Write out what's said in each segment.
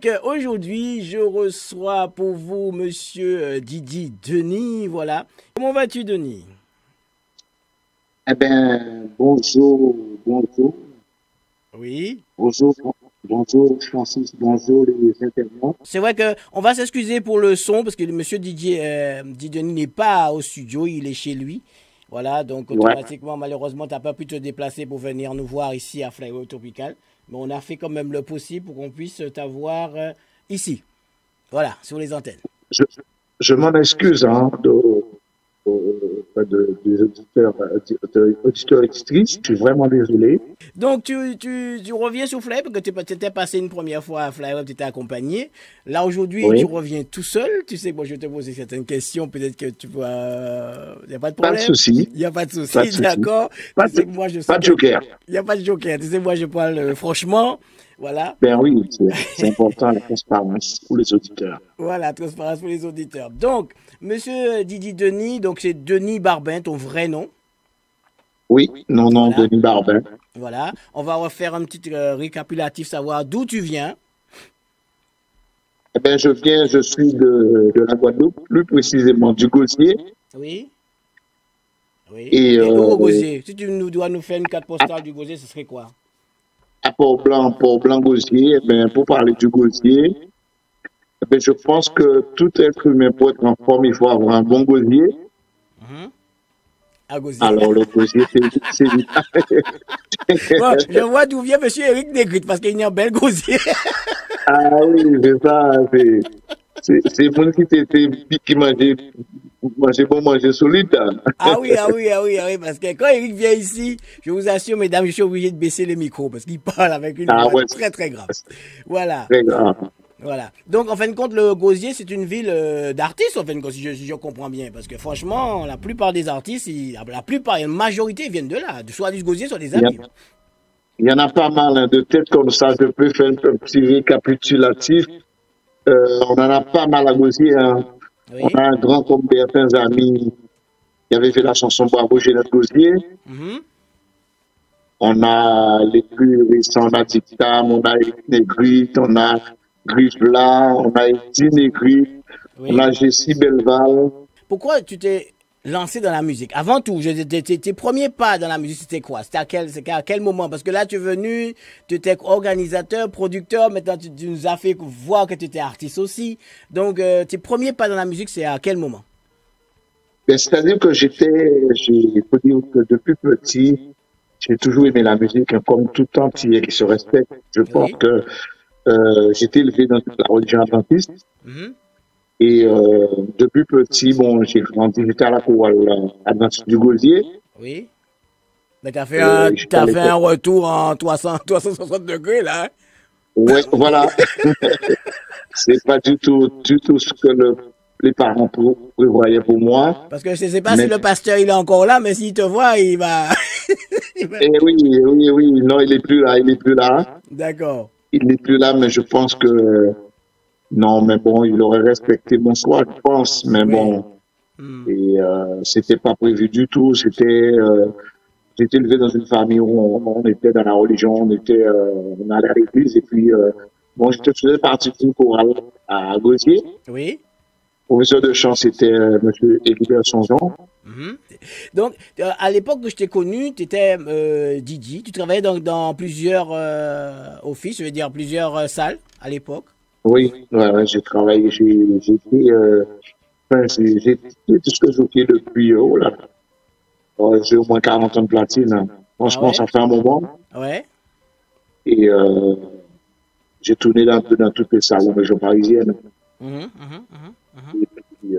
Donc, aujourd'hui, je reçois pour vous Monsieur Didi Denis. Voilà. Comment vas-tu, Denis? Eh bien, bonjour, bonjour, Oui. bonjour, bonjour Francis, bonjour les internautes. C'est vrai que on va s'excuser pour le son parce que le Monsieur Didi Denis n'est pas au studio, il est chez lui. Voilà, donc Ouais, automatiquement, malheureusement, tu n'as pas pu te déplacer pour venir nous voir ici à Flyover Tropical. Mais on a fait quand même le possible pour qu'on puisse t'avoir ici. Voilà, sur les antennes. je, je m'en excuse hein, des auditeurs, auditeurs auditrices. Je suis vraiment désolé. Donc, tu reviens sur Fly parce que tu étais passé une première fois à Flyweb, tu étais accompagné. Là, aujourd'hui, tu Oui, reviens tout seul. Tu sais, moi, je vais te poser certaines questions. Peut-être que tu vas. Il n'y a pas de pas de problème. souci, Il n'y a pas de pas souci, de souci, d'accord. pas Tu sais de, que moi, je pas suis de quelqu'un. joker. Il n'y a pas de joker. Tu sais, moi, je parle franchement. Voilà. Ben oui, c'est important la transparence pour les auditeurs. Voilà, transparence pour les auditeurs. Donc, monsieur Didi Denis, donc c'est Denis Barbin, ton vrai nom. Oui, non, non, Voilà. Denis Barbin. Voilà. On va refaire un petit récapitulatif, savoir d'où tu viens. Eh bien, je suis de la Guadeloupe, plus précisément du Gosier. Oui. Oui. Et Et où au Gosier? Si tu nous dois nous faire une carte postale du Gosier, ce serait quoi? à Port-Blanc, Gosier, eh ben, pour parler du Gosier, eh ben, je pense que tout être humain pour être en forme, il faut avoir un bon gosier. Mhm. À Gosier. Alors, le gosier, c'est Bon, je vois d'où vient monsieur Eric Negrit, parce qu'il y a un bel Gosier. Ah oui, c'est ça, c'est mon qui mangeait bon, manger solide, hein. Ah oui, ah oui, ah oui, ah oui, parce que quand Eric vient ici, je vous assure, mesdames, je suis obligé de baisser le micro, parce qu'il parle avec une Ah voix ouais, très, très grave. Voilà. très grave. Voilà. Donc, en fin de compte, le Gosier, c'est une ville d'artistes, en fin de compte, si je comprends bien. Parce que franchement, la plupart des artistes, la plupart, une majorité viennent de là. Soit du Gosier, soit des Il y, a- amis. il y en a pas mal hein, de têtes comme ça, je peux faire un petit récapitulatif. On en a pas mal à gosier, hein. On Oui. a un grand comme Bertin Zami qui avait fait la chanson Bravo Jeannette Gosier. Mhm. On a les plus récents, on a Dictam, on a Negrit, on a Grifla, on a Eddie Negrit, on Oui. a Jessie Belval. Pourquoi tu t'es lancé dans la musique? Avant tout, tes premiers pas dans la musique, c'était quoi? C'était à quel moment? Parce que là, tu es venu, tu étais organisateur, producteur, maintenant tu nous as fait voir que tu étais artiste aussi. Donc, tes premiers pas dans la musique, c'est à quel moment? Ben, c'est-à-dire que il faut dire que depuis petit, j'ai toujours aimé la musique, hein, comme tout entier qui se respecte. Je pense Oui. que j'étais élevé dans la religion adventiste Mhm. et depuis petit, bon, j'ai grandi, j'étais à la chorale adventiste du Gosier. Oui. Mais J'étais à t'as fait un l'école. retour en 360 degrés, là, hein? Ouais, voilà. C'est pas du tout ce que les parents prévoyaient pour moi. Parce que je sais pas si Mais, le pasteur, il est encore là, mais s'il te voit, il va... il va- eh oui, oui, oui, non, il est plus là, il est plus là. D'accord. Il n'est plus là, mais je pense que, non, mais bon, il aurait respecté mon choix, je pense, mais Oui. bon, Hmm. et c'était pas prévu du tout. J'étais élevé dans une famille où on était dans la religion, on allait à l'église, et puis, bon, j'étais faisais partie d'une chorale à Gosier. Oui. Professeur de chant, c'était Monsieur Édouard Songeon. Mhm. Donc, à l'époque que je t'ai connu, tu étais Didi. Tu travaillais dans plusieurs offices, je veux dire plusieurs salles à l'époque. Oui, ouais, ouais, j'ai travaillé, j'ai fait, enfin, j'ai fait tout ce que j'ai fait depuis, oh là, j'ai au moins 40 ans de platine, hein. Ah Franchement, ouais? ça fait un moment. Ouais. Et j'ai tourné un peu dans toutes les salles en région parisienne. Mhm, mhm, mhm, mhm. Et puis,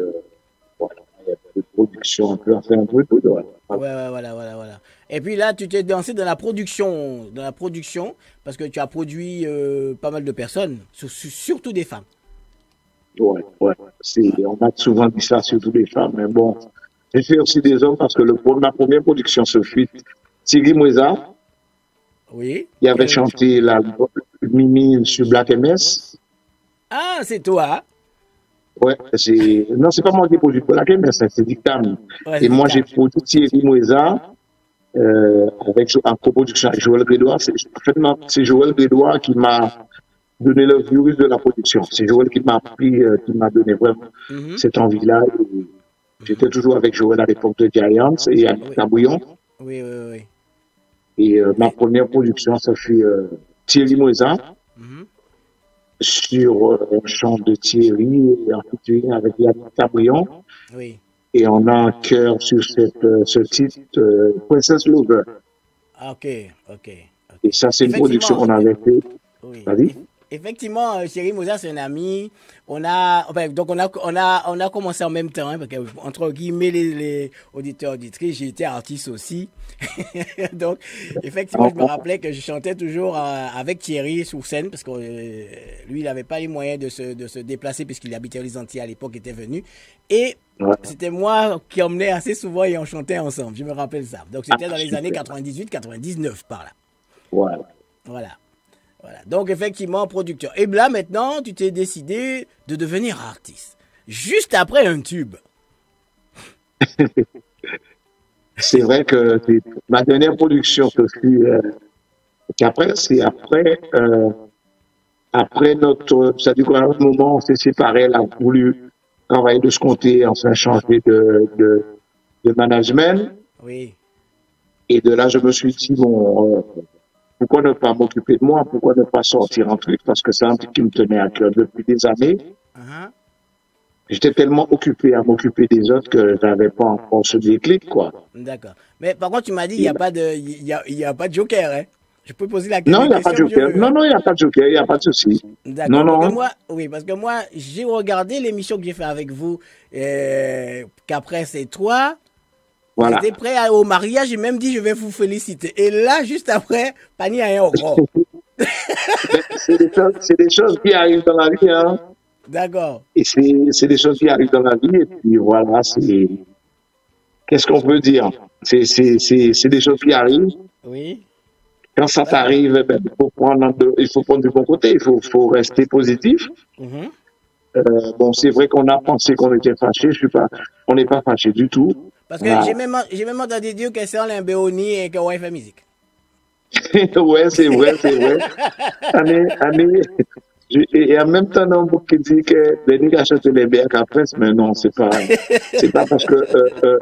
voilà, il y a des productions un peu à faire un peu tout, ouais. Voilà. Ouais, ouais, voilà, voilà, voilà. Et puis là, tu t'es lancé dans la production, parce que tu as produit pas mal de personnes, surtout des femmes. Ouais, ouais. Ouais. On m'a souvent dit ça, surtout les femmes, mais bon. J'ai fait aussi des hommes parce que ma première production se fit. Thierry Moueza, Oui. il avait chanté la Mimi sur Black MS. Ah, c'est toi, Ouais, non, c'est pas moi qui ai produit Black MS, hein, c'est Dictam. hein? Ouais, c'est Et moi, j'ai dictable. produit Thierry Moueza, en coproduction avec Joël Grédois. En fait, non, c'est Joël Grédois qui m'a donné le virus de la production. C'est Joël qui m'a appris, qui m'a donné vraiment Mhm, cette envie-là. mhm. J'étais toujours avec Joël à l'époque de Giants et à Oui, Bouillon. oui, oui, oui. Et ma Et- première production, ça fut Thierry Moisa mhm, sur un chant de Thierry et en featuring avec Yannick Cabrion. oui. Et on a un cœur sur ce titre, Princess Lover. Ah, ok, ok, Et ok. ça, c'est une production Effectivement, qu'on avait fait. oui. Vas-y. Effectivement, Chéri Moussa, c'est un ami. Donc on a commencé en même temps, hein, parce que, entre guillemets, les auditeurs, auditrices, j'ai été artiste aussi. Donc, effectivement, je me On- rappelais que je chantais toujours avec Thierry sur scène, parce que lui, il n'avait pas les moyens de se déplacer, puisqu'il habitait aux Antilles à l'époque, était venu. Et ouais. c'était moi qui emmenais assez souvent et on chantait ensemble. Je me rappelle ça. Donc, Ah, c'était dans les années super. 98-99 par là. Voilà. Voilà. Voilà. Donc, effectivement, producteur. Et là, maintenant, tu t'es décidé de devenir artiste. Juste après un tube. C'est vrai que ma dernière production, ce fut, qu'après, c'est après notre, ça dit qu'à un moment, on s'est séparés, elle a voulu travailler de ce côté, enfin, changer de management. Oui. Et de là, je me suis dit, bon, pourquoi ne pas m'occuper de moi? Pourquoi ne pas sortir un truc? Parce que c'est un truc qui me tenait à cœur depuis des années. Uh-huh. J'étais tellement occupé à m'occuper des autres que j'avais pas encore ce déclic, quoi. D'accord. Mais par contre, tu m'as dit, il n'y Et a pas de, il y a pas de joker, hein. Je peux poser non, il les n'y a pas de questions que je joker. veux, Non, hein. non, il n'y a pas de joker, il n'y a pas de souci. Non, D'accord. Parce que non, moi, oui, parce que moi, j'ai regardé l'émission que j'ai fait avec vous, qu'après c'est toi. voilà. J'étais prêt au mariage, j'ai même dit, je vais vous féliciter. Et là, juste après, Pani a un encore. Mais c'est des choses qui arrivent dans la vie, hein. D'accord. Et c'est des choses qui arrivent dans la vie. Et puis voilà, qu'est-ce qu'on peut dire? C'est des choses qui arrivent. Oui. Quand ça t'arrive, eh ben, il faut prendre du bon côté, faut rester positif. Mhm. Bon, c'est vrai qu'on a pensé qu'on était fâché. Je suis pas, on n'est pas fâché du tout. Parce que On a, j'ai même entendu dire que c'est un béoni et que ouais, fait musique. ouais, c'est vrai, c'est vrai. Année, et en même temps, on qui dit que les nègres achètent les biens qu'après, mais non, c'est pas parce que,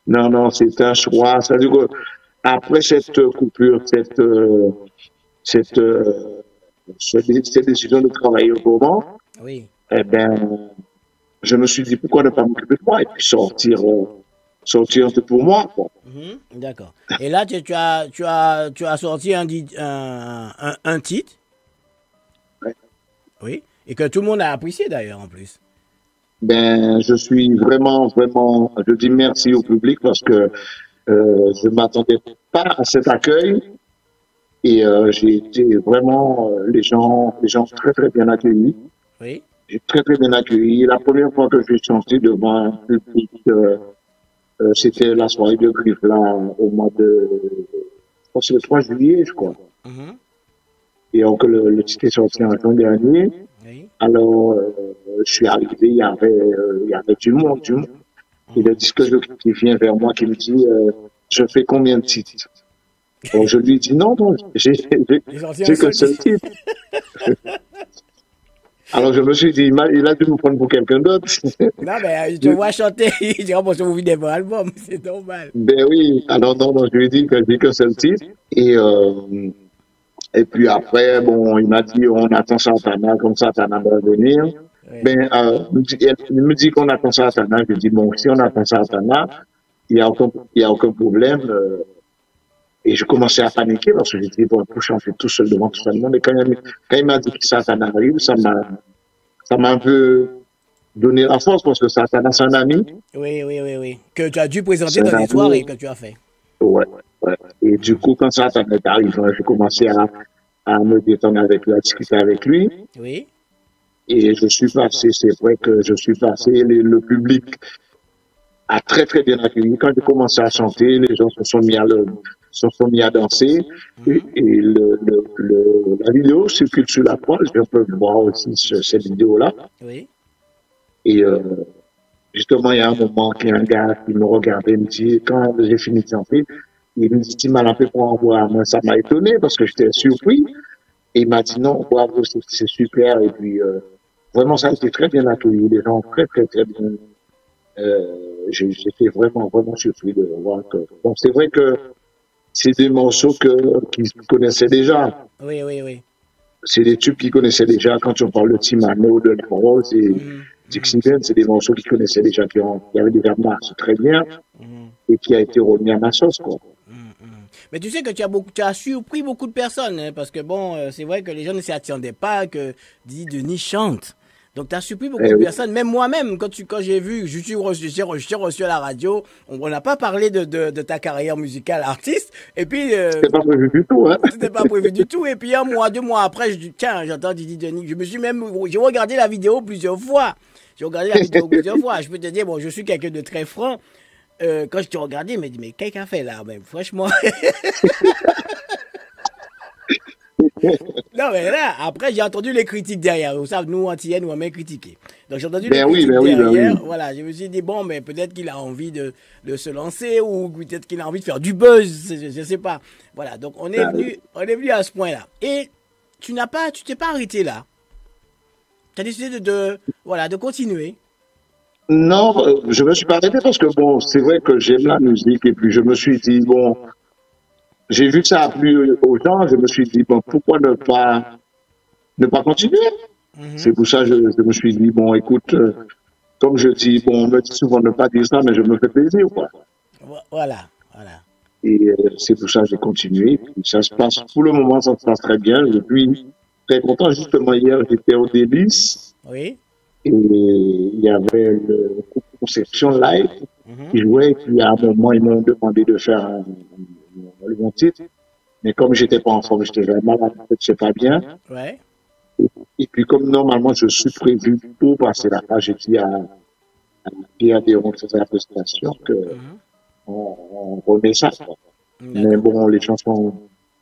non, non, c'est un choix. C'est-à-dire que après cette coupure, cette, euh, cette décision de travailler au moment, Oui. eh ben, je me suis dit pourquoi ne pas m'occuper de moi et puis sortir un peu pour moi, quoi. Mhm. D'accord. Et là, tu as sorti un titre, Ouais. oui, et que tout le monde a apprécié d'ailleurs en plus. Ben, je suis vraiment, vraiment, je dis merci au public parce que je m'attendais pas à cet accueil et j'ai été vraiment les gens très très bien accueillis. Oui. J'ai très très bien accueilli. La première fois que j'ai chanté devant un public, c'était la soirée de Griffe là au mois de, je pense que c'est le 3 juillet, je crois. Mhm. Et donc le titre est sorti en juin dernier. Oui. Alors je suis arrivé, il y avait du monde, du monde. Et le Mhm. disque qui vient vers moi qui me dit je fais combien de titres? Donc je lui dis non, non, J'ai sorti un j'ai qu'un seul seul titre. titre. Alors je me suis dit, il a dû me prendre pour quelqu'un d'autre. Non, mais je te vois chanter. Je dirais, bon, je vous vis des bons albums, c'est normal. Ben oui, alors non, non, je lui ai dit que j'ai qu'un seul titre. Et puis après, bon, il m'a dit, on attend Santana, comme Santana va venir. Oui. Ben, il me dit qu'on attend Santana. Je dis, bon, si on attend Santana, il y a aucun problème. Et je commençais à paniquer parce que j'ai dit, bon, pour chanter tout seul devant tout le monde. Et quand il m'a dit que Santana arrive, ça m'a un peu donné la force parce que Santana, c'est un ami. Oui, oui, oui, oui. Que tu as dû présenter C'est dans un des ami. soirées que tu as fait. Ouais, ouais. Et du coup, quand Santana est arrivé, j'ai commencé à me détendre avec lui, à discuter avec lui. Oui. Et je suis passé, c'est vrai que je suis passé, le public a très très bien accueilli. Quand j'ai commencé à chanter, les gens se sont mis à danser. Mhm. La vidéo circule sur la toile, je peux voir aussi cette vidéo-là. Oui. Et justement, il y a un moment qu'il y a un gars qui me regardait, il me dit, quand j'ai fini de chanter, il me dit, tu m'as appelé pour envoyer. Moi, ça m'a étonné parce que j'étais surpris. Et il m'a dit non, bravo, c'est super. Et puis, vraiment, ça a été très bien accueilli. Les gens très, très, très bien. J'étais vraiment, vraiment surpris de voir que. Bon, c'est vrai que c'est des morceaux qu'ils connaissaient déjà. Oui, oui, oui. C'est des tubes qu'ils connaissaient déjà. Quand on parle de Timano, de La Rose et Mhm, mhm, Dixieland, c'est des morceaux qu'ils connaissaient déjà, qui avaient déjà marché très bien mhm, et qui a été remis à ma sauce, quoi. mhm, mhm. Mais tu sais que tu as surpris beaucoup de personnes, hein, parce que bon, c'est vrai que les gens ne s'y attendaient pas que Didi Denis chante. Donc, tu as surpris beaucoup Eh de oui. personnes. Même moi-même, quand j'ai vu, j'ai reçu à la radio, on n'a pas parlé de ta carrière musicale artiste. Et puis, C'était pas prévu du tout, hein. c'était pas prévu du tout. Et puis, un mois, 2 mois après, je dis, tiens, j'entends Didi Denis. J'ai regardé la vidéo plusieurs fois. J'ai regardé la vidéo plusieurs fois. Je peux te dire, bon, je suis quelqu'un de très franc. Quand je te regardais, je me dis, mais qu'est-ce qu'il a fait là? Mais franchement. Non, mais là, après, j'ai entendu les critiques derrière. Vous savez, nous, Antillais, nous, on aime critiquer. Donc, j'ai entendu les critiques Ben oui, ben derrière. oui. Voilà, je me suis dit, bon, mais peut-être qu'il a envie de se lancer ou peut-être qu'il a envie de faire du buzz. Je sais pas. Voilà, donc on est venu à ce point-là. Et tu t'es pas arrêté là. Tu as décidé voilà, de continuer. Non, je me suis pas arrêté parce que bon, c'est vrai que j'aime la musique et puis je me suis dit, bon, j'ai vu que ça a plu aux gens, je me suis dit, bon, pourquoi ne pas continuer? C'est Mhm. pour ça que je me suis dit, bon, écoute, comme je dis, bon, on me dit souvent de ne pas dire ça, mais je me fais plaisir, quoi. Voilà, voilà. Et c'est pour ça que j'ai continué. Puis ça se passe, pour le moment, ça se passe très bien. Je suis très content. Justement, hier, j'étais au Délice Oui. et il y avait le groupe Conception Live qui Mhm. jouait. Et puis à un moment, ils m'ont demandé de faire mon titre. Mais comme j'étais pas en forme, j'étais vraiment malade, en fait, je sais pas bien. Ouais. Et puis comme normalement, je suis prévu pour passer la page, j'ai dit à Pierre Déron qui faisait la présentation que Mhm. on remet ça, quoi. Mais D'accord. bon, les chansons,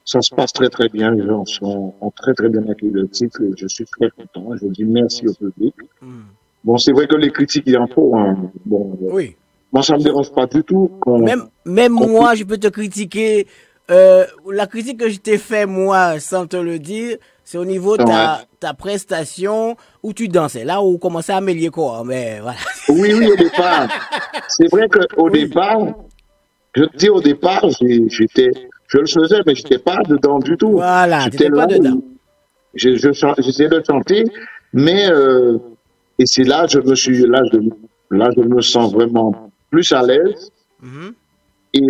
ça se passe très très bien. Les gens ont très très bien accueilli le titre et je suis très content. Je dis merci au public. Mhm. Bon, c'est vrai que les critiques, il en faut, hein. Bon, Oui. moi, ça me dérange pas du tout Même qu'on puisse. moi, je peux te critiquer. La critique que je t'ai fait, moi, sans te le dire, c'est au niveau de Ouais. ta prestation où tu dansais. Là où on commençait à mêler quoi. Mais voilà. Oui, oui, au départ. C'est vrai qu'au Oui. départ, je te dis au départ, je le faisais, mais j'étais pas dedans du tout. Voilà. J'étais T'étais pas là, dedans. j'essayais de chanter, mais et c'est là, là, je me sens vraiment plus à l'aise. Mhm. Et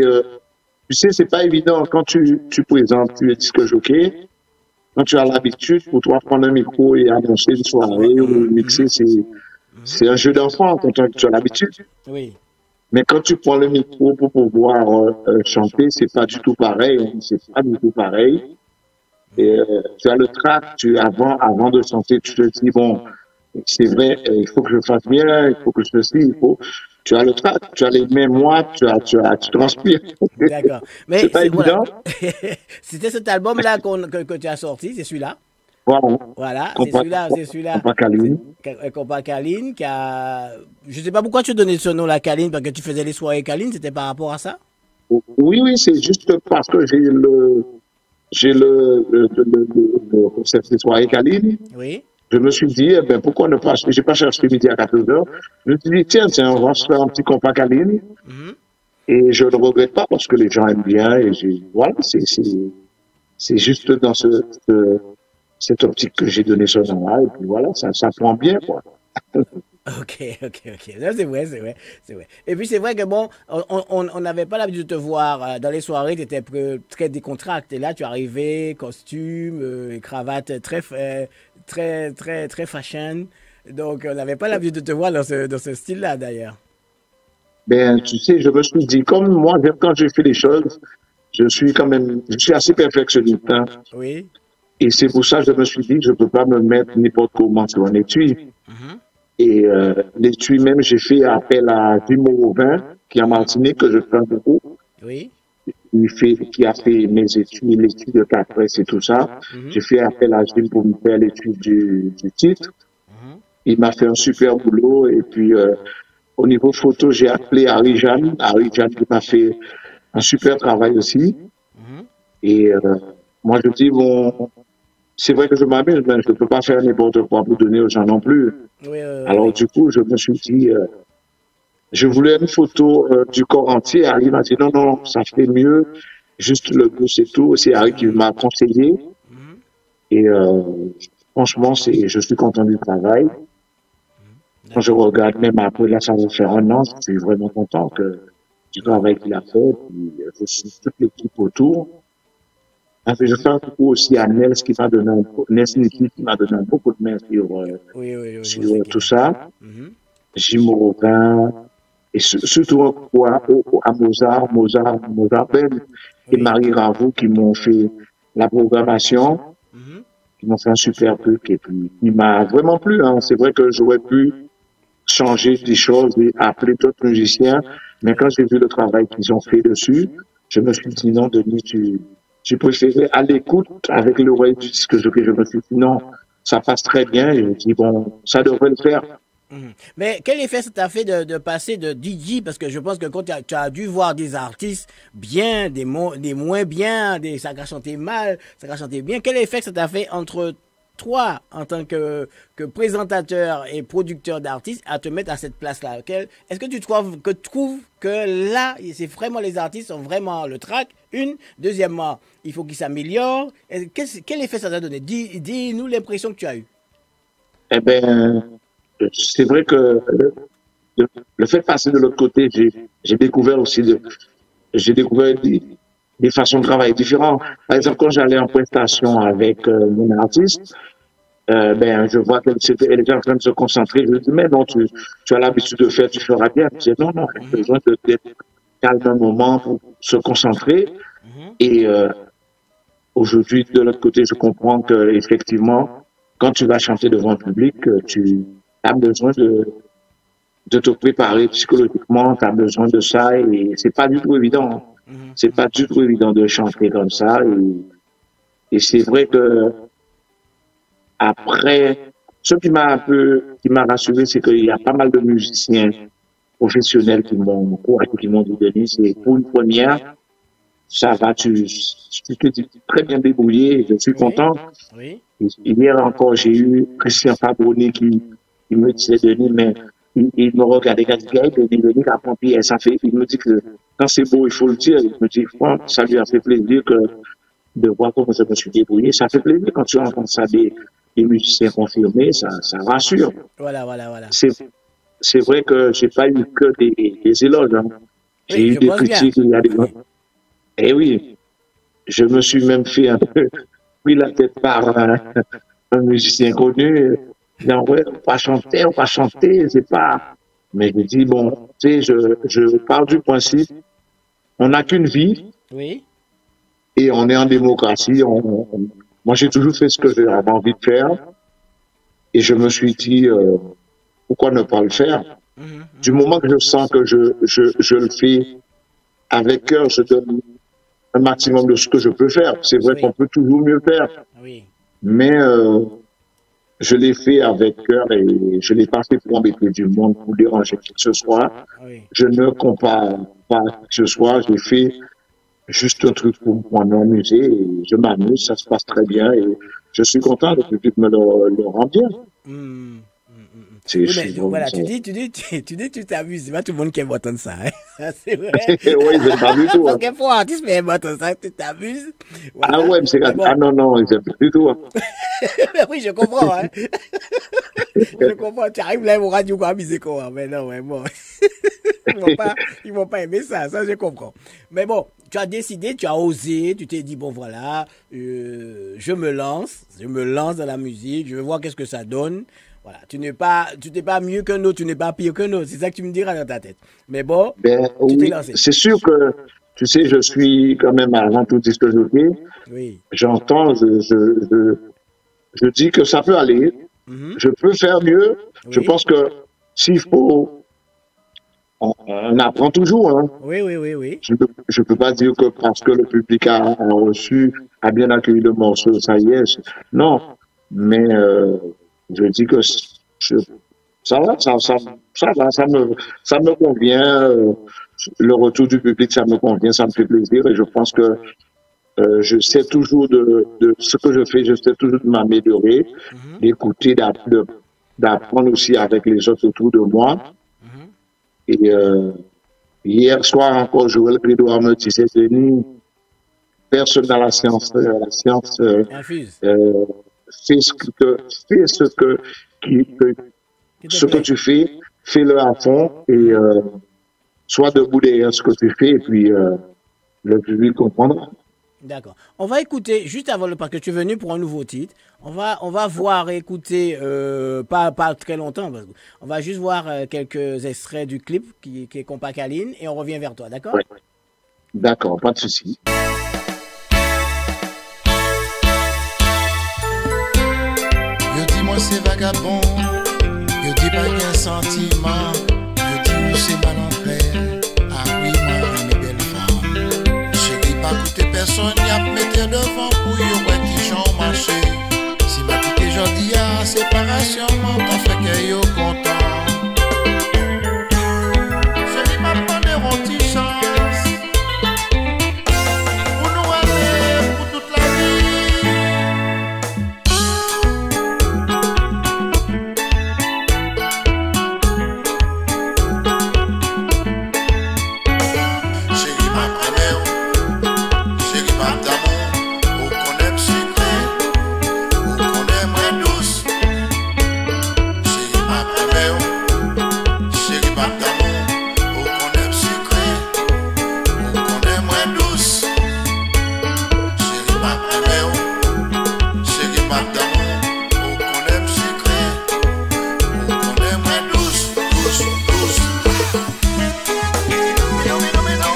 tu sais, c'est pas évident quand tu présentes, tu es disque jockey, quand tu as l'habitude pour toi prendre un micro et annoncer une soirée ou Mhm, mixer, mhm, mhm. c'est un jeu d'enfant quand tu as l'habitude. Oui. Mais quand tu prends le micro pour pouvoir chanter, c'est pas du tout pareil, hein, c'est pas du tout pareil. Et tu as le trac, avant de chanter, tu te dis bon, c'est vrai, il faut que je fasse bien, il faut que je ceci, il faut. Tu as le trac, tu as les mains moites, tu transpires. D'accord. C'est Mais pas voilà. évident. C'était cet album-là que tu as sorti. C'est celui-là. Voilà. Voilà. C'est Compas, celui-là. C'est celui-là. compas C'est Caline. Compas Kaline qui a. Je sais pas pourquoi tu donnais ce nom-là, Kaline, parce que tu faisais les soirées Kaline. C'était par rapport à ça? Oui, oui, c'est juste parce que j'ai le concept de soirée Caline. Oui. Je me suis dit, eh ben, pourquoi ne pas, j'ai pas cherché midi à 14 heures. Je me suis dit, tiens, on va se faire un petit compas Caline. Mhm. Et je ne regrette pas parce que les gens aiment bien et voilà, c'est juste dans cette optique que j'ai donné ce nom-là et puis voilà, ça prend bien, quoi. Ok, ok, ok. Non, c'est vrai, c'est vrai, c'est vrai. Et puis c'est vrai que bon, on n'avait pas l'habitude de te voir dans les soirées, tu étais très décontracté. Et là, tu arrivais, costume, cravate très, très, très fashion. Donc, on n'avait pas l'habitude de te voir dans ce style-là, d'ailleurs. Ben, tu sais, je me suis dit, comme moi, quand je fais les choses, je suis assez perfectionniste, hein. Oui. Et c'est pour ça que je me suis dit, je peux pas me mettre n'importe comment sur un étui. Mhm, Et l'étui même, j'ai fait appel à Jim Morovin, qui est en mhm. Martinique, que je fais beaucoup. Oui. Qui a fait mes études, l'étude de Capresse et tout ça. Mhm, J'ai fait appel à Jim pour me faire l'étude du titre. mhm, Il m'a fait un super boulot. Et puis, au niveau photo, j'ai appelé Harry Jeanne qui m'a fait un super travail aussi. mhm. Et moi, je dis, bon, c'est vrai que je m'amuse, mais je ne peux pas faire n'importe quoi pour donner aux gens non plus. Oui, Alors, oui. du coup, je me suis dit, je voulais une photo du corps entier. Harry m'a dit, non, non, ça fait mieux. Juste le pouce et tout. C'est Harry qui m'a conseillé. Mhm. Et franchement, je suis content du travail. Quand je D'accord. regarde, même après, là, ça va faire un an, je suis vraiment content du travail qu'il a fait. Puis, je suis toute l'équipe autour. Enfin, je fais un coucou aussi à Nels qui m'a donné Nels Niki qui m'a donné beaucoup de main Oui, oui, oui, je sur vois ce qu'il tout est. ça. Mhm. Jim Morovin, et surtout à Mozart Ben et Oui. Marie Ravou qui m'ont fait la programmation, Mhm. qui m'ont fait un super truc et puis il m'a vraiment plu. Hein. C'est vrai que j'aurais pu changer des choses et appeler d'autres musiciens, mais quand Oui. j'ai vu le travail qu'ils ont fait dessus, je me suis dit non, Denis, tu préférais à l'écoute avec l'oreille du disque que je me suis dit non, ça passe très bien et je me dis bon, ça devrait le faire. Mhm. Mais quel effet ça t'a fait de passer de DJ? Parce que je pense que quand tu as dû voir des artistes bien, des moins bien, ça a chanté mal, ça a chanté bien. Quel effet ça t'a fait entre toi, en tant que présentateur et producteur d'artistes, à te mettre à cette place-là? Est-ce que tu trouves que là, c'est vraiment les artistes ont vraiment le track? Une. Deuxièmement, il faut qu'ils s'améliorent. Quel effet ça t'a donné? Dis-nous l'impression que tu as eue. Eh ben, c'est vrai que le, le fait de passer de l'autre côté, j'ai découvert aussi j'ai découvert des façons de travailler différentes. Par exemple, quand j'allais en prestation avec mon artiste, ben, je vois elle était en train de se concentrer. Je lui dis, mais non, tu as l'habitude de faire, tu feras bien. Je dis, non, non, elle a Mhm. besoin d'être calme un moment pour se concentrer. Mhm. Et aujourd'hui, de l'autre côté, je comprends que effectivement, quand tu vas chanter devant le public, tu as besoin de te préparer psychologiquement, tu as besoin de ça et c'est pas du tout évident. Hein. Mhm. C'est pas Mhm. du tout évident de chanter comme ça et c'est vrai que après, ce qui m'a qui m'a rassuré, c'est qu'il y a pas mal de musiciens professionnels qui m'ont dit, Denis, c'est pour une première, ça va, tu te dis très bien débrouillé, je suis Oui. content. Oui. Hier encore, j'ai eu Christian Fabroni qui me disait, Denis, mais il me regardait, il dit, Denis, la pompier, ça fait, il me dit que quand c'est beau, il faut le dire. Il me dit, ça lui a fait plaisir de voir comment je me suis débrouillé. Ça fait plaisir quand tu entends ça des musiciens confirmés, ça rassure. Voilà, voilà, voilà. C'est, c'est vrai que j'ai pas eu que des éloges, hein. J'ai Oui, eu je des pense bien. critiques, il y a des gens. Eh oui, je me suis même fait un peu pris la tête par un musicien connu. Non, ouais, on va chanter, c'est pas. Mais je dis, bon, tu sais, je pars du principe, on n'a qu'une vie Oui. et on est en démocratie. Moi, j'ai toujours fait ce que j'avais envie de faire et je me suis dit, pourquoi ne pas le faire? Mhm, Du mhm. moment que je sens que je le fais avec cœur, je donne un maximum de ce que je peux faire. C'est vrai qu'on Oui, peut toujours mieux faire, oui. mais je l'ai fait avec cœur et je l'ai pas fait pour embêter du monde, pour déranger qui que ce soit. Oui. Je ne compare pas qui que ce soit. J'ai fait juste un truc pour m'amuser et je m'amuse, ça se passe très bien et je suis content, le public le rend bien. Hmm, hmm, hmm, hmm. C'est, je Oui, suis mais vraiment voilà, ça. tu dis, tu t'amuses. C'est pas tout le monde qui aime entendre ça, hein. Ça, c'est vrai. Oui, ils aiment pas du tout. Parce Hein. qu'il faut un artiste, mais aime entendre ça, tu t'amuses. Ah Voilà. ouais, mais c'est Mais ah bon, non, non, ils aiment pas du tout. Hein. oui, je comprends, hein. Je comprends. Tu arrives là, au radio, quoi, amuser, quoi. Mais non, ouais, bon. Ils vont pas, ils vont pas aimer ça, ça je comprends. Mais bon, tu as décidé, tu as osé, tu t'es dit bon voilà, je me lance dans la musique, je veux voir qu'est-ce que ça donne. Voilà, tu n'es pas mieux qu'un autre, tu n'es pas pire qu'un autre, c'est ça que tu me diras dans ta tête. Mais bon, Ben tu t'es oui, lancé. c'est sûr que, tu sais, je suis quand même avant tout disque jockey. Oui. J'entends, je dis que ça peut aller, Mhm. je peux faire mieux. Je Oui. pense que s'il faut, on apprend toujours. Hein. Oui, oui, oui, oui. Je peux pas dire que parce que le public a reçu, a bien accueilli le morceau, ça y est. Non, mais je dis que je, ça va, ça va, ça me convient. Le retour du public, ça me convient, ça me fait plaisir et je pense que je sais toujours de ce que je fais, je sais toujours de m'améliorer, Mhm, d'écouter, d'apprendre aussi avec les autres autour de moi. mhm. Et hier soir encore, Joël Grédoire me disait, Denis, personne dans la science Infuse. euh, fais ce que, fais ce que, qui, que, S'il te ce que plaît. tu fais, fais-le à fond et Mhm. sois debout derrière ce que tu fais et puis le public comprendra. D'accord. On va écouter, juste avant parce que tu es venu pour un nouveau titre, on va voir, écouter, pas très longtemps, on va juste voir quelques extraits du clip qui est Compacaline et on revient vers toi, d'accord? Ouais, d'accord, pas de souci. Yo dis moi c'est vagabond, yo dis pas qu'il y a un sentiment, yo dis où c'est mal en fait. Ah oui, moi mes belles femmes. Chérie, pas coûter personne, y'a mettre devant pour yo ouais qui j'en marché. Si ma quitté jodi à séparation, moi t'as fait que yo content. Chérie, m'a demandé une petite chance pour nous aller pour toute la vie. Chérie, ma première, chérie, ma d'amour, ou qu'on aime secret, ou qu'on aime moins douce. Chérie, ma première, chérie, ma d'amour, ou qu'on aime secret, ou qu'on aime moins douce. Chérie, ma première, chérie, ma d'amour, ou qu'on aime secret, ou qu'on aime moins douce, douce, douce. Mino, mino, mino.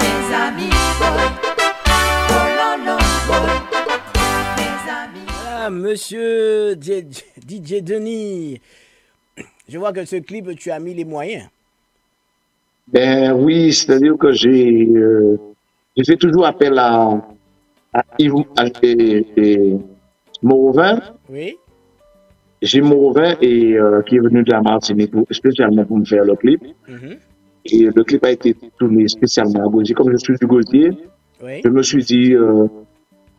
Mes amis, boy. Oh non, non, boy. Mes amis. Ah, monsieur DJ Denis, je vois que ce clip, tu as mis les moyens. Ben oui, c'est-à-dire que j'ai fait toujours appel à Yves, et Morovin. Oui? J'ai Morovin qui est venu de la Martinique spécialement pour me faire le clip. Mhm. Et le clip a été tourné spécialement à Gosier. Comme je suis du Gosier, Oui? je me suis dit,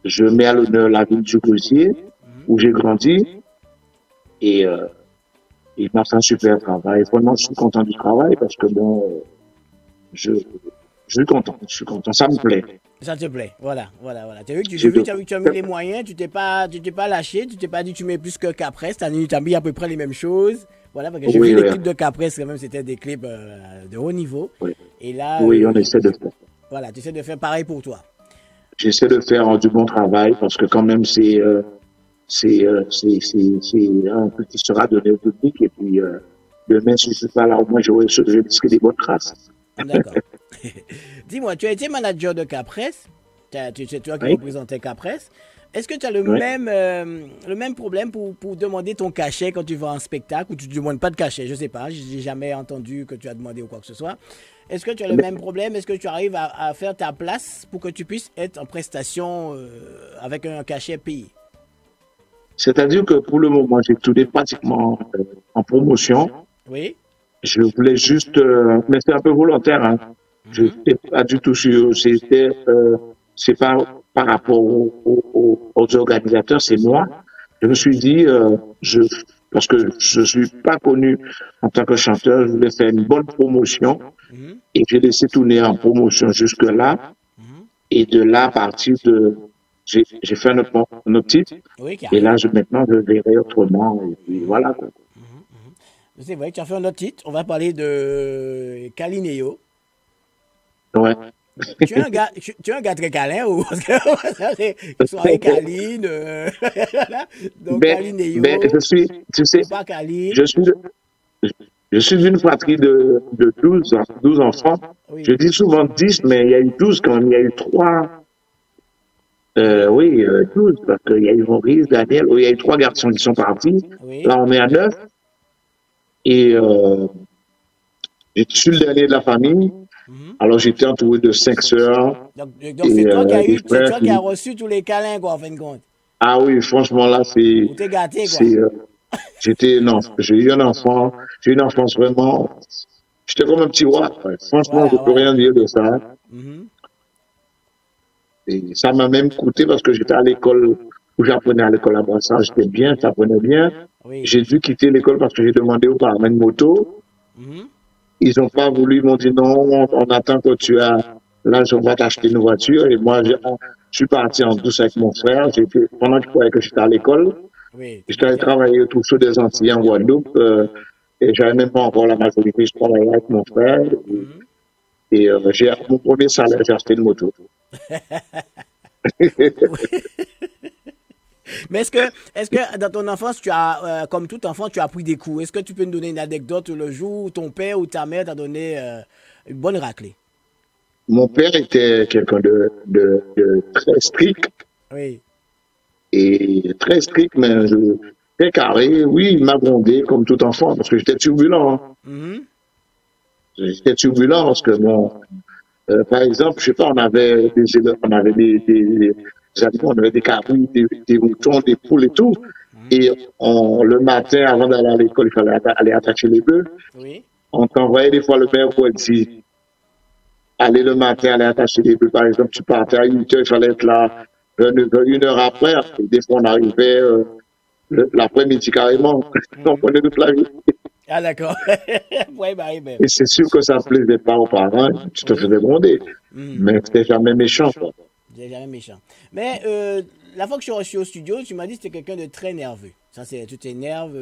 je mets à l'honneur la ville du Gosier, où j'ai grandi. Et il m'a fait un super travail. Vraiment, je suis content du travail parce que bon, je, je suis content, ça me plaît. Ça te plaît, voilà, voilà, voilà. J'ai vu que Je tu as mis les moyens, tu t'es pas lâché, tu t'es pas dit tu mets plus que Capresse, t'as mis à peu près les mêmes choses. Voilà, parce que j'ai Oui, vu les oui, clips de Capresse, quand même, c'était des clips de haut niveau. oui. Et là, Oui, on essaie de faire. voilà, tu essaies de faire pareil pour toi. J'essaie de faire du bon travail parce que quand même c'est un peu qui sera donné au public et puis demain si je suis pas là au moins je risque des bonnes traces. D'accord. Dis-moi, tu as été manager de Capresse, c'est toi qui Oui. représentais Capresse. Est-ce que tu as Oui. le même problème pour demander ton cachet quand tu vas en spectacle ou tu ne demandes pas de cachet? Je ne sais pas, je n'ai jamais entendu que tu as demandé ou quoi que ce soit. Est-ce que tu as le même problème? Est-ce que tu arrives à faire ta place pour que tu puisses être en prestation avec un cachet payé? C'est-à-dire que pour le moment j'ai tourné pratiquement en promotion. Oui? Je voulais juste mais c'est un peu volontaire hein. Je n'étais pas du tout sûr. C'est pas par rapport aux organisateurs, c'est moi. Je me suis dit, parce que je suis pas connu en tant que chanteur, je voulais faire une bonne promotion Mhm, et j'ai laissé tourner en promotion jusque là. mhm. Et de là, à partir de, j'ai fait un autre titre Oui, et là, carrément. maintenant, je verrai autrement et puis voilà, quoi. C'est vrai que tu as fait un autre titre. On va parler de Calineo. Ouais. Tu es un gars très câlin ou parce que soirée câline, voilà. Donc câline et Ben, je suis, tu sais, pas câline. je suis, je suis d'une fratrie de 12 enfants. Je Oui, dis souvent 10, mais il y a eu 12 quand même. Il y a eu trois, oui, oui, 12, parce qu'il y a eu Maurice, Daniel, il y a eu trois garçons qui sont partis. oui. Là, on est à 9. Et je suis le dernier de la famille. Mhm. Alors, j'étais entouré de 5 sœurs Donc et c'est toi qui as des eu, c'est frères toi qui as qui... reçu tous les câlins, quoi, en fin de compte. Ah oui, franchement, là, Ou t'es gâté, quoi. c'est, non, j'ai eu un enfant, j'ai eu une enfance vraiment, j'étais comme un petit roi. Ouais. Franchement, je Voilà, peux voilà. rien dire de ça. Mhm. Et ça m'a même coûté parce que j'étais à l'école où j'apprenais à l'école à Brassard, j'étais bien, j'apprenais bien. Oui. J'ai dû quitter l'école parce que j'ai demandé aux parents une moto. Mhm. Ils n'ont pas voulu, ils m'ont dit non, on attend que tu as l'âge, on va t'acheter une voiture. Et moi, je suis parti en douce avec mon frère. Pendant qu'il croyait que j'étais à l'école, Oui, t'es j'étais allé parti. travailler au Trousseau des Antilles en Guadeloupe. Et j'avais même pas encore la majorité, je travaillais avec mon frère. Mhm. Et mon premier salaire, j'ai acheté une moto. Mais est-ce que dans ton enfance, tu as, comme tout enfant, tu as pris des coups? Est-ce que tu peux nous donner une anecdote le jour où ton père ou ta mère t'a donné une bonne raclée? Mon père était quelqu'un de très strict Oui. et très strict, mais très carré. Oui, il m'a grondé comme tout enfant parce que j'étais turbulent. Hein. Mhm. J'étais turbulent parce que bon, par exemple, je sais pas, on avait des animaux, on avait des carouilles, des moutons, des poules et tout. Mhm. Et le matin, avant d'aller à l'école, il fallait aller attacher les bœufs. Oui. On t'envoyait des fois le mercredi, aller le matin, aller attacher les bœufs. Par exemple, tu partais à 8 heures, il fallait être là 1 heure après. Et des fois, on arrivait l'après-midi carrément. On Mhm. prenait toute la vie. Ah, d'accord. Oui, bah, oui, ben. Et c'est sûr que ça ne plaisait pas aux parents, tu te Oui. faisais gronder. Mhm. Mais c'était jamais méchant, quoi. C'est jamais méchant. Mais la fois que je suis reçu au studio, tu m'as dit que c'était quelqu'un de très nerveux. Ça, c'est, tu t'énerves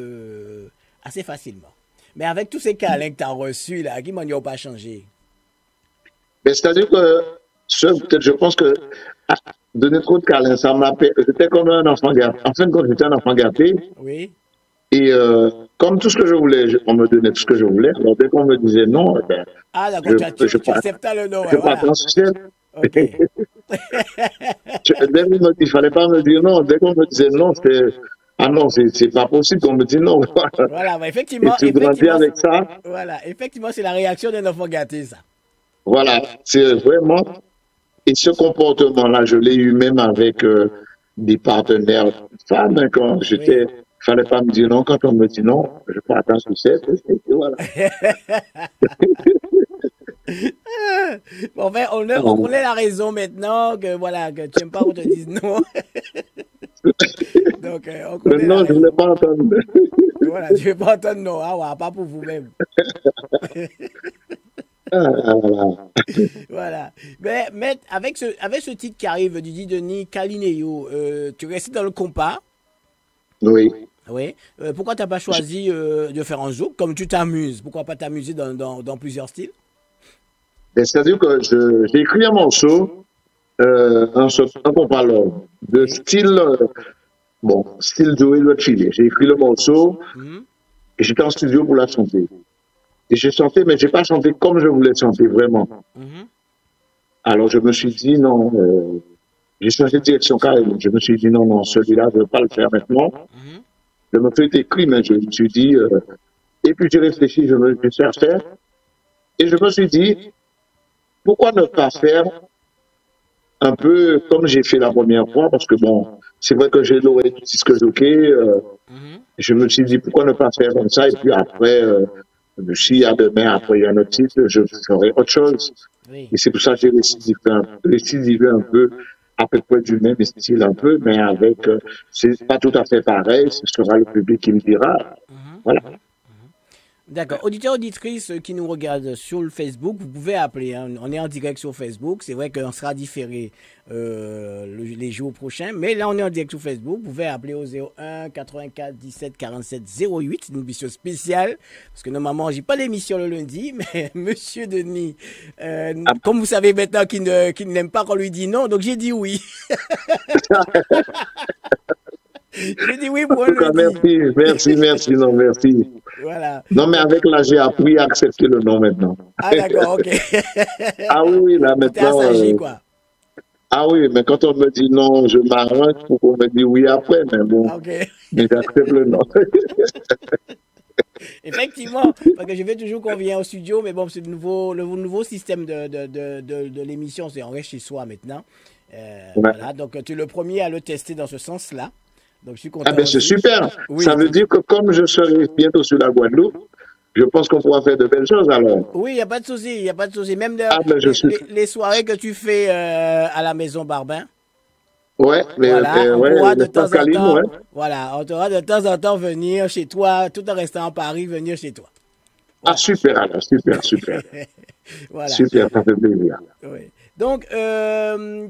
assez facilement. Mais avec tous ces câlins que tu as reçus, là, qui m'en ont pas changé. Mais c'est-à-dire que, peut-être, je pense que donner trop de câlins, ça m'a fait, j'étais comme un enfant gâté. En fin de compte, j'étais un enfant gâté. Oui. Et comme tout ce que je voulais, on me donnait tout ce que je voulais. Alors, dès qu'on me disait non, eh ben, Ah, d'accord, tu acceptes le nom, je ouais, partais voilà. en sucette. Ok. Il fallait pas me dire non. Dès qu'on me disait non, c'était, ah non, c'est pas possible qu'on me dise non. Voilà, bah, Et effectivement, tu grandis avec ça. voilà, effectivement, c'est la réaction d'un enfant gâté, ça. Voilà. C'est vraiment, et ce comportement-là, je l'ai eu même avec des partenaires femmes. Hein, quand Oui. il fallait pas me dire non. Quand on me dit non, je pars en sucette. Et voilà. Bon, enfin, on connaît la raison maintenant que voilà, que tu n'aimes pas qu'on te dise non. Donc, on connaît la Maintenant, je ne l'ai raison. pas entendu. Voilà, tu ne veux pas entendre non. Ah, ouais, pas pour vous-même. Ah, voilà. Voilà. Mais avec ce titre qui arrive, Didi Denis Kalineo, tu restes dans le compas. Oui. Oui. Pourquoi tu n'as pas choisi de faire un zouk comme tu t'amuses? Pourquoi pas t'amuser dans plusieurs styles? C'est-à-dire que j'ai écrit un morceau, un compas de Oui. style, style Joey Chile. J'ai écrit le morceau Mhm. et j'étais en studio pour la chanter. Et j'ai chanté, mais j'ai pas chanté comme je voulais chanter vraiment. Mhm. Alors je me suis dit non, j'ai changé de direction carrément. Je me suis dit non, non, celui-là, je ne veux pas le faire maintenant. Mhm. Le morceau est écrit, mais je me suis dit, et puis j'ai réfléchi, je cherchais, et je me suis dit, pourquoi ne pas faire un peu comme j'ai fait la première fois, parce que bon, c'est vrai que j'ai l'oreille du disque jockey, Mhm. je me suis dit, pourquoi ne pas faire comme ça, et puis après, si à demain, après il y a un autre titre, je ferai autre chose. Oui. Et c'est pour ça que j'ai récidivé un peu, à peu près du même style un peu, mais avec, c'est pas tout à fait pareil, ce sera le public qui me dira. Mhm. Voilà. Mhm. D'accord. Auditeurs, auditrices qui nous regardent sur le Facebook, vous pouvez appeler, hein. On est en direct sur Facebook. C'est vrai qu'on sera différé les jours prochains. Mais là, on est en direct sur Facebook. Vous pouvez appeler au 01 84 17 47 08. C'est une émission spéciale. Parce que normalement, j'ai pas d'émission le lundi. Mais Monsieur Denis, comme vous savez maintenant qu'il n'aime pas qu'on lui dit non, donc j'ai dit oui. J'ai dit oui pour En tout cas, le lundi. merci, non, merci. Voilà. Non, mais avec l'âge, j'ai appris à accepter le non maintenant. Ah, d'accord, ok. Ah oui, là, On t'est maintenant, assagi, quoi. ah oui, mais quand on me dit non, je m'arrange pour qu'on me dise oui après, mais bon, Ok. mais j'accepte le non. Effectivement, parce que je veux toujours qu'on vienne au studio, mais bon, c'est le nouveau système de l'émission, c'est on reste chez soi maintenant. Voilà, donc tu es le premier à le tester dans ce sens-là. Donc je suis content. Ah ben c'est aussi. super. Oui. Ça veut dire que comme je serai bientôt sur la Guadeloupe, je pense qu'on pourra faire de belles choses alors. Oui, il n'y a pas de souci, il n'y a pas de souci. Même Ah ben je suis. les soirées que tu fais à la maison Barbin. Ouais, Voilà, on ouais, pourra de le temps en Caline, temps, ouais. voilà, on pourra de temps en temps venir chez toi, tout en restant à Paris, venir chez toi. Ah super alors, super, super. Voilà. Super, ça fait plaisir. Oui. Donc,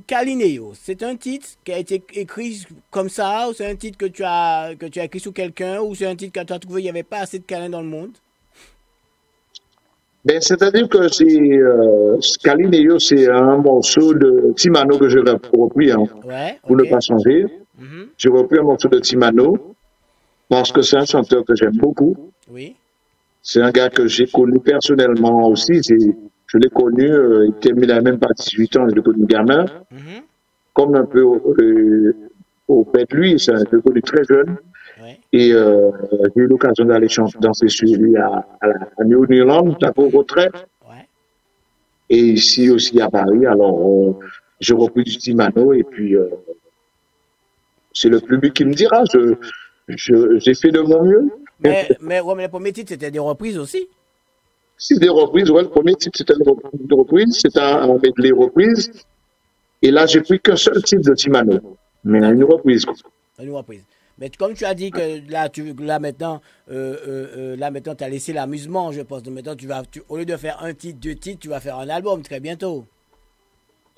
Kalineo, c'est un titre qui a été écrit comme ça, ou c'est un titre que tu as écrit sur quelqu'un, ou c'est un titre que tu as trouvé qu'il n'y avait pas assez de câlins dans le monde? Ben, c'est-à-dire que Calineo, c'est un morceau de Timano que j'ai repris, hein, Ouais, pour ne ok. pas changer. Mhm. J'ai repris un morceau de Timano parce que c'est un chanteur que j'aime beaucoup. Oui, C'est un gars que j'ai connu personnellement aussi. Je l'ai connu, il a même pas 18 ans, je l'ai connu gamin, mhm. comme un peu au fait de lui, je l'ai connu très jeune. Ouais, Et j'ai eu l'occasion d'aller danser sur lui à New Orleans, à Beau Retrait, ouais. et ici aussi à Paris. Alors, j'ai repris du Timano et puis c'est le public qui me dira. J'ai fait de mon mieux. Ouais, mais les premiers titres, c'était des reprises aussi. C'est des reprises. Ouais, le premier titre, c'était une reprise. C'était un medley reprise. Et là, j'ai pris qu'un seul titre de Timano. Mais une reprise, quoi. Une reprise. Mais comme tu as dit que là maintenant, tu as laissé l'amusement, je pense. Donc maintenant, au lieu de faire un titre, deux titres, tu vas faire un album très bientôt.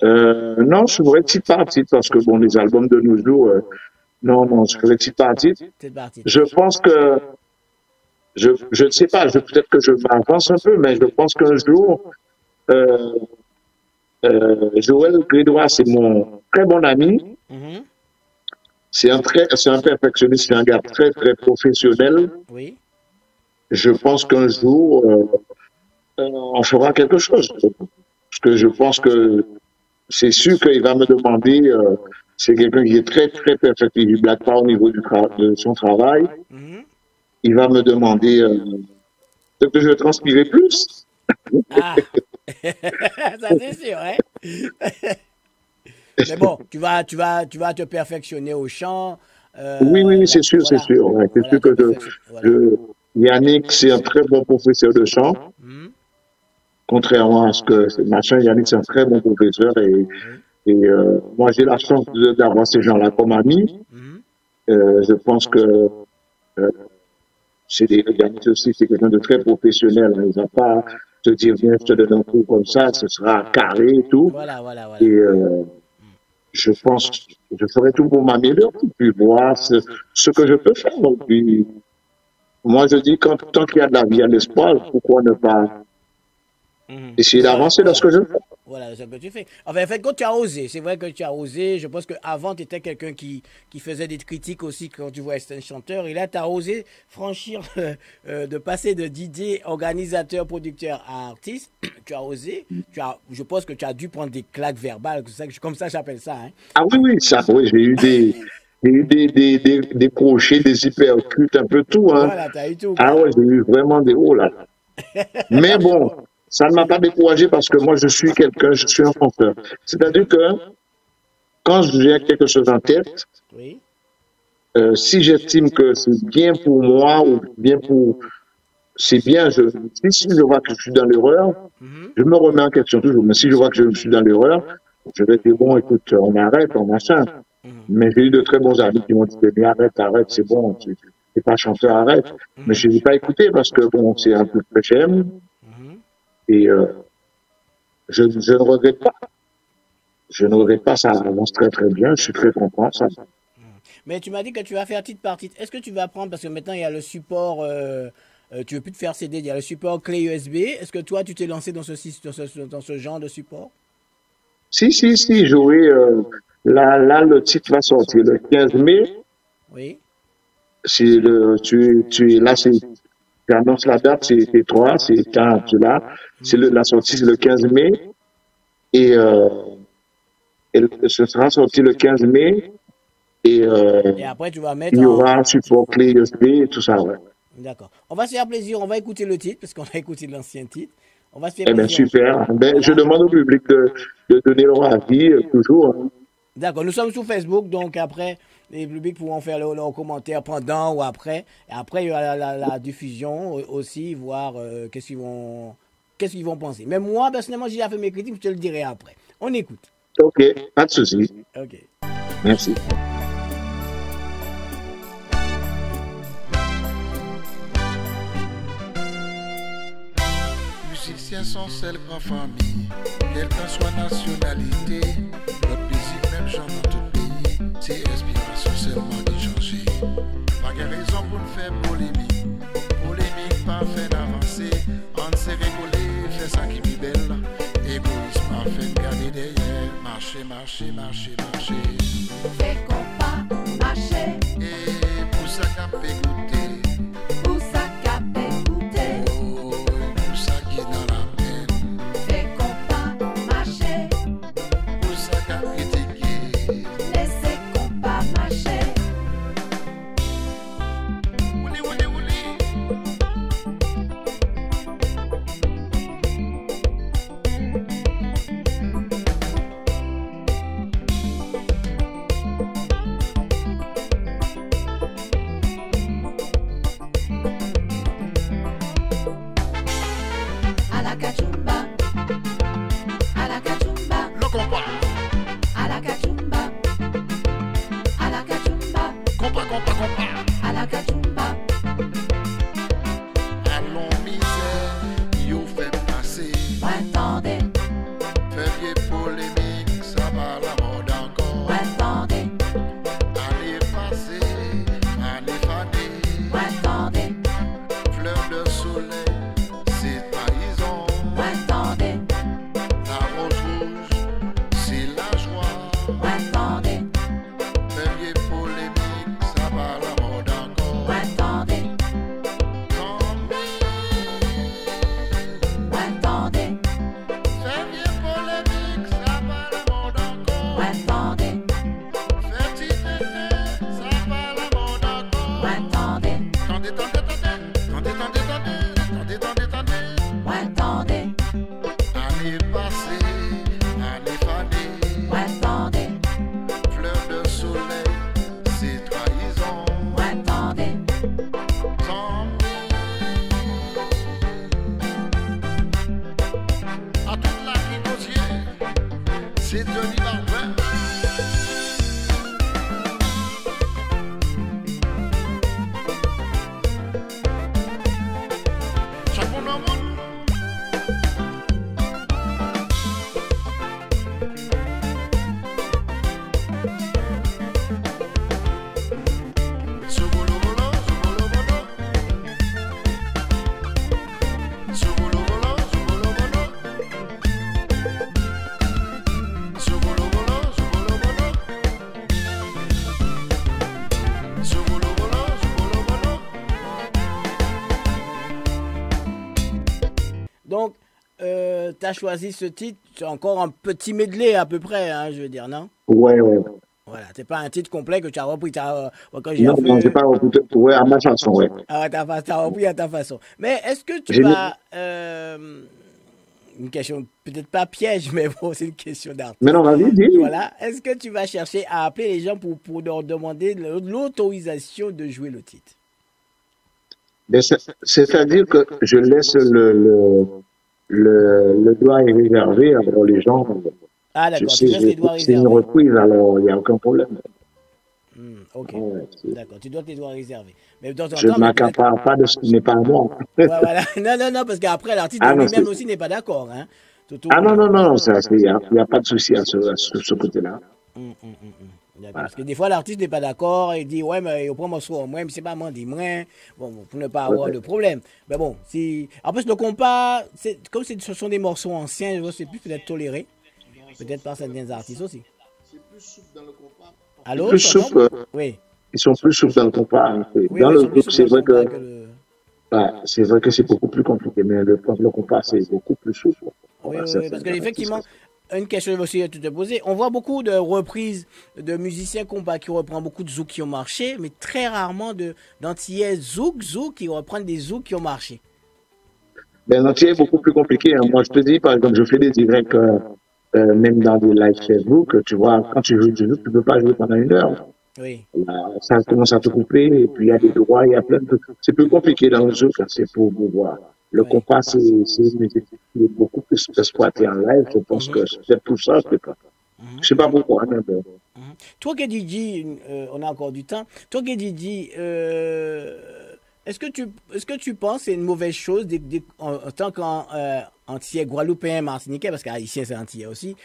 Non, je ferai titre par titre parce que bon, les albums de nos jours, non, je ferai titre par titre. C'est parti. Je pense que, je ne sais pas, peut-être que je m'avance un peu, mais je pense qu'un jour, euh, Joël Grédois, c'est mon très bon ami. Mhm. C'est un perfectionniste, c'est un gars très, très professionnel. Oui. Je pense qu'un jour, on fera quelque chose. Parce que je pense que c'est sûr qu'il va me demander, c'est quelqu'un qui est très, très perfectible, pas au niveau de son travail. Mhm. Il va me demander, peut-être que je vais transpirer plus. Ah, ça c'est sûr, hein? Mais bon, tu vas te perfectionner au chant. Oui, c'est sûr, Voilà. c'est sûr. Ouais. C'est Voilà, sûr que voilà. Yannick, c'est un très bon professeur de chant. Mhm. Contrairement à ce que c'est machin, Yannick, c'est un très bon professeur et moi, j'ai la chance d'avoir ces gens-là comme amis. Mhm. Je pense que Yannick aussi, c'est quelqu'un de très professionnel. Hein. Il va pas te dire, viens, je te donne un coup comme ça, ce sera carré et tout. Voilà. Et je pense, je ferai tout pour m'améliorer, puis voir ce que je peux faire. Donc, puis, moi, je dis, tant qu'il y a de la vie, il y a de l'espoir, pourquoi ne pas Mhm. essayer d'avancer dans ce que je fais? Voilà, c'est ce que tu fais. Enfin, en fait, quand tu as osé, c'est vrai que tu as osé. Je pense qu'avant, tu étais quelqu'un qui faisait des critiques aussi quand tu vois un chanteur. Et là, tu as osé franchir, de passer de DJ, organisateur, producteur à artiste. Tu as osé. Je pense que tu as dû prendre des claques verbales, comme ça, j'appelle ça. Hein. Ah oui, j'ai eu des crochets, des hypercutes, un peu tout, hein. Voilà, tu as eu tout. Ah Quoi. ouais, j'ai eu vraiment des hauts là. Mais bon, ça ne m'a pas découragé parce que moi, je suis un fonceur. C'est-à-dire que quand j'ai quelque chose en tête, Oui. si j'estime que c'est bien pour moi ou bien pour, c'est bien, si je vois que je suis dans l'erreur, Mhm. je me remets en question toujours. Mais si je vois que je suis dans l'erreur, je vais dire, bon, écoute, on arrête, on machin. Mhm. Mais j'ai eu de très bons amis qui m'ont dit, mais arrête, c'est bon. t'es pas chanteur, arrête. Mais je n'ai pas écouté parce que bon, c'est un groupe que j'aime Mhm. et je ne regrette pas. Je ne regrette pas, ça avance très très bien, je suis très content. Ça. Mais tu m'as dit que tu vas faire titre par titre. Est-ce que tu vas prendre, parce que maintenant il y a le support, tu veux plus te faire CD, il y a le support clé USB. Est-ce que toi tu t'es lancé dans dans ce genre de support? Si, Joey, là, le titre va sortir le 15 mai. Oui. C'est là, j'annonce la date, c'est toi, c'est quand tu l'as. La sortie, c'est le 15 mai. Et, ce sera sorti le 15 mai. Et Et après tu vas il mettre y en... aura un support clé USB et tout ça, ouais. D'accord. On va se faire plaisir, on va écouter le titre, parce qu'on a écouté l'ancien titre. On va se faire Eh bien, plaisir. super. Ben, je Voilà. demande au public de donner leur avis, toujours. Hein. D'accord, nous sommes sur Facebook, donc après, les publics pourront faire leurs commentaires pendant ou après. Et après, il y aura la diffusion aussi, voir qu'est-ce qu'ils vont penser. Mais moi, personnellement, j'ai déjà fait mes critiques, je te le dirai après. On écoute. OK, pas de souci. Ok. Merci. Musiciens sont celles grandes familles, quelle que soit nationalité, notre musique même genre dans tout pays, c'est inspiration seulement d'échanger. Pas de raison pour nous faire polémique pas fait d'avancer, on s'est rigolé, fait ça qui est belle, égoïsme pas fait garder derrière, marcher. Fais qu'on pas marcher, Et pour ça qu'a fait goûter, pour ça qu'a fait goûter. oh, pour ça qui est dans la peine, Fais qu'on pas marcher, pour ça qu'a critiqué. laissez qu'on pas marcher. Ouli. À la cachumba, à la cachumba, Le compas, à la cachumba, à la cachumba, compas. à la cachumba. Allons misère, yo fait passer. Moi attendez, Fait vieux polémique, ça va la mode encore. moi attendez, Allez passer, allez faner. moi attendez, Fleur de soleil, c'est trahison. moi attendez, La rose rouge, c'est la joie. moi attendez, Fait vieux polémique, ça va la mode encore. moi attendez, moi attendez, Fait vieux polémique, ça va la mode encore. moi attendez, Fait petit tété, ça va la mode encore. moi attendez, Tendez. moi attendez, Année passée, année fanée, moi attendez, fleur de soleil, c'est trahison. moi attendez. À toute la négocier, c'est Denis Barberin. Chapeau dans le monde. Zubolo-bolo. Zubolo-bolo. Donc, tu as choisi ce titre, c'est encore un petit medley à peu près, hein, je veux dire, non? Ouais. Voilà, c'est pas un titre complet que tu as repris. Quand j'ai Non, fait, j'ai pas écouté. Ouais, à ma façon, ouais. t'as repris à ta façon. Mais est-ce que tu J'ai vas... une question, peut-être pas piège, mais bon, c'est une question d'artiste. Mais non, vas-y, dis. Voilà. Est-ce que tu vas chercher à appeler les gens pour leur demander l'autorisation de jouer le titre? Mais c'est-à-dire que je laisse le doigt est réservé, alors les gens, Ah, je d'accord, sais, tu laisses les doigts c'est une réservés. reprise, alors il n'y a aucun problème. Ok, Ouais, d'accord. Tu dois tes droits réservés. Mais de temps en je ne temps, mais peut-être. m'accapare pas de ce qui n'est pas à moi. Ouais, voilà. Non, non, non, parce qu'après, l'artiste Ah non, lui-même aussi n'est pas d'accord. Hein. ah Surtout. non, non, non, il y a pas de souci à ce côté-là. D'accord. Voilà. Parce que des fois, l'artiste n'est pas d'accord, il dit, ouais, mais il prend mon son, moi, mais c'est pas moi, dit, moi, bon, pour ne pas Ouais, avoir ouais. de problème. Mais bon, si. En plus, le compas, comme ce sont des morceaux anciens, je vois, c'est plus peut-être toléré, peut-être par certains artistes aussi. C'est Allô, plus tonton? souple, Oui. ils sont plus souples dans le compas, hein. Oui, Dans oui, ils le sont plus zouk, souples dans le compas que le. c'est vrai que c'est beaucoup plus compliqué, mais le compas, c'est beaucoup plus souple. Oui, Ouais, oui, ça, oui, c'est parce un artiste qu'effectivement, une question aussi à te poser. On voit beaucoup de reprises de musiciens compas qui reprennent beaucoup de zouk qui ont marché, mais très rarement d'antillais zouk qui reprennent des zouk qui ont marché. ben, l'entier est beaucoup plus compliqué, hein. Moi, je te dis, par exemple, je fais des directs, même dans des lives Facebook, tu vois, quand tu joues du zouk, tu peux pas jouer pendant 1 heure. Oui. Là, ça commence à te couper, et puis il y a des droits, il y a plein de... C'est plus compliqué dans le zouk, hein, c'est pour voir. Le Oui. compas, c'est une musique qui est beaucoup plus exploitée en live. Je pense que c'est peut-être pour ça, je sais pas. Je sais pas pourquoi, mais bon. Toi qui es DJ, on a encore du temps. Toi qui es DJ, est-ce que tu penses que c'est une mauvaise chose en tant qu'antillais guadeloupéen, martiniquais, parce qu'haïtien c'est antillais aussi,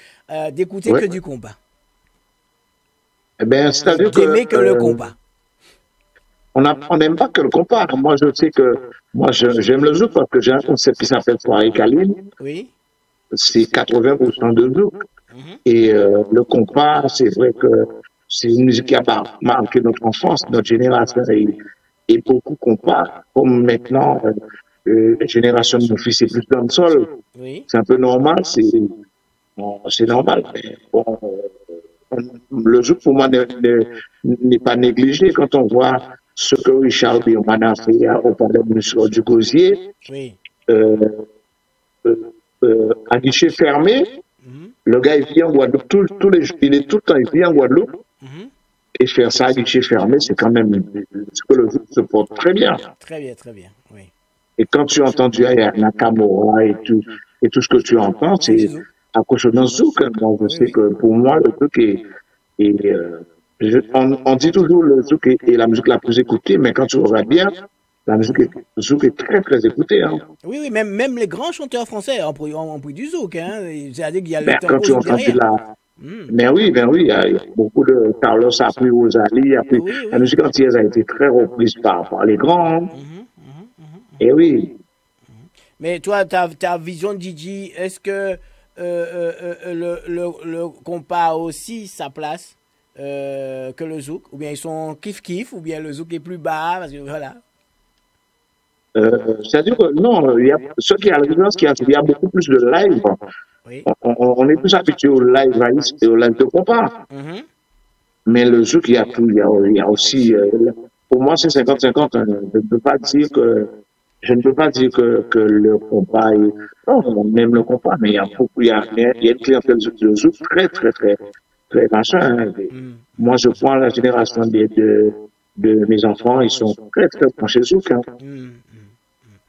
d'écouter Ouais. que du compas, Eh ben, c'est-à-dire que, d'aimer que le compas? on n'aime pas que le compas. Moi, je sais que, j'aime le zouk parce que j'ai un concept qui s'appelle soirée câline. Oui. C'est 80% de zouk. Mhm. Et le compas, c'est vrai que c'est une musique qui a marqué notre enfance, notre génération et beaucoup compas. Comme maintenant, la génération de mon fils est plus dans le sol. Oui. C'est un peu normal, c'est normal. Mais bon, le zouk pour moi n'est pas négligé quand on voit ce que Richard Bioman a fait au palais du Gosier, Oui. euh, euh, à guichet fermé. Mhm. Le gars, il vient en Guadeloupe tous les jours, il est tout le temps, il vient en Guadeloupe, Mhm. et faire ça à guichet fermé, c'est quand même ce que le zouk se porte très bien. Très bien, très bien. Oui. Et quand tu entends du Nakamura et tout ce que tu entends, C'est du c'est zouk. accrochonnant zouk, hein. Donc, je Oui, sais oui. que pour moi, le zouk on dit toujours le zouk est la musique la plus écoutée, mais quand tu regardes bien, le zouk est très, très écouté, hein. Oui, oui, même les grands chanteurs français ont pris du zouk. Hein. C'est-à-dire qu'il y a le Ben, quand tempo tu zouk entends derrière. ben oui, il y a beaucoup de Carlos a pris Rosalie, a pris, Oui, la oui. musique antillaise a été très reprise par les grands, hein. Et oui, Mais toi, ta vision de DJ, est-ce que le compas a aussi sa place que le zouk? Ou bien ils sont kiff-kiff, ou bien le zouk est plus bas, parce que voilà. c'est-à-dire que non, ce qui a la différence, il y a beaucoup plus de live. Oui. On est plus habitué au live ice et au live de compas. Mhm. Mais le zouk, il y a tout, il y a aussi, pour moi, c'est 50-50, hein. Je ne peux pas dire que le compas est, non, on aime le compas, mais il y a beaucoup, il y a une clientèle de zouk très, très, très, très machin, hein. Moi, je prends la génération de mes enfants, ils sont très, très branchés zouk, hein.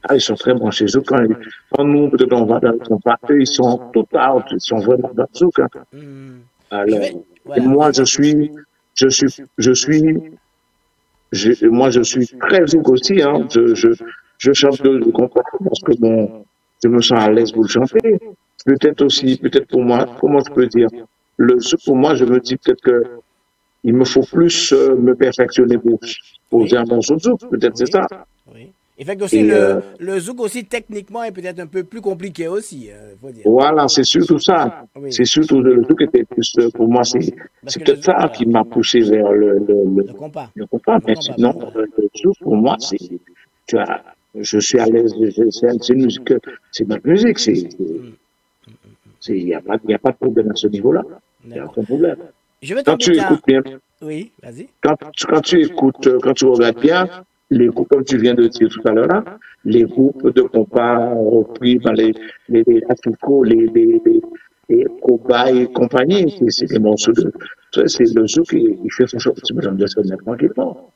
Ah, ils sont très branchés zouk. Quand nous, peut-être, on va dans le compas, eux, ils sont tout out, ils sont vraiment dans le zouk, hein. Je Alors, vais. et Voilà. moi, je suis, je suis, moi, je suis très zouk aussi, hein. Je chante le compas parce que bon, je me sens à l'aise pour le chanter. Peut-être aussi, peut-être pour moi, comment je peux dire, le zouk, pour moi, je me dis peut-être que il me faut plus me perfectionner pour Oui. dire un morceau de zouk. Peut-être c'est Oui. ça. Oui. Et fait que aussi, Et le zouk aussi, techniquement, est peut-être un peu plus compliqué aussi, faut dire. voilà, c'est surtout ça. Oui. C'est surtout le zouk était plus, pour moi, Parce c'est que peut-être ça voilà, qui m'a poussé vers le compas. le compas. Le Mais compas, sinon, voilà. le zouk, pour moi, tu vois, je suis à l'aise, c'est une musique, c'est notre musique, il y a pas de problème à ce niveau-là. Il n'y a D'accord. aucun problème. Je vais Quand tu t'embêter écoutes bien, Oui, vas-y. quand tu écoutes, quand tu regardes bien, les groupes, comme tu viens de dire tout à l'heure là, les groupes de compas repris par les Atuco, les Koba et compagnie, c'est des morceaux c'est le zouk qui il fait son show, tu me donnes de ça tranquillement.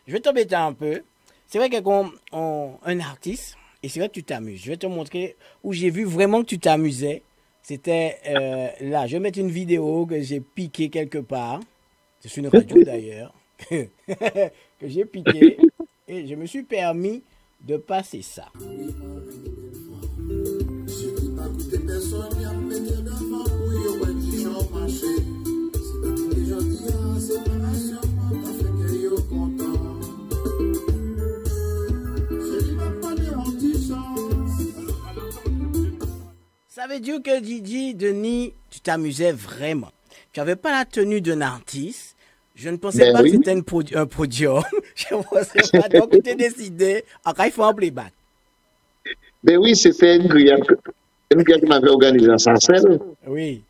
Je vais t'embêter un peu. C'est vrai qu'un artiste, et c'est vrai que tu t'amuses. Je vais te montrer où j'ai vu vraiment que tu t'amusais. C'était là. Je vais mettre une vidéo que j'ai piquée quelque part. C'est une radio d'ailleurs que j'ai piqué et je me suis permis de passer ça. Ça veut dire que Didi, Denis, tu t'amusais vraiment. Tu n'avais pas la tenue d'un artiste. Je ne pensais Ben pas que oui. c'était un podium. Je ne pensais pas. Donc, tu t'es décidé. Encore, il faut un playback. Ben oui, c'était une grillade qu'on avait organisée à Sarcelles. Oui,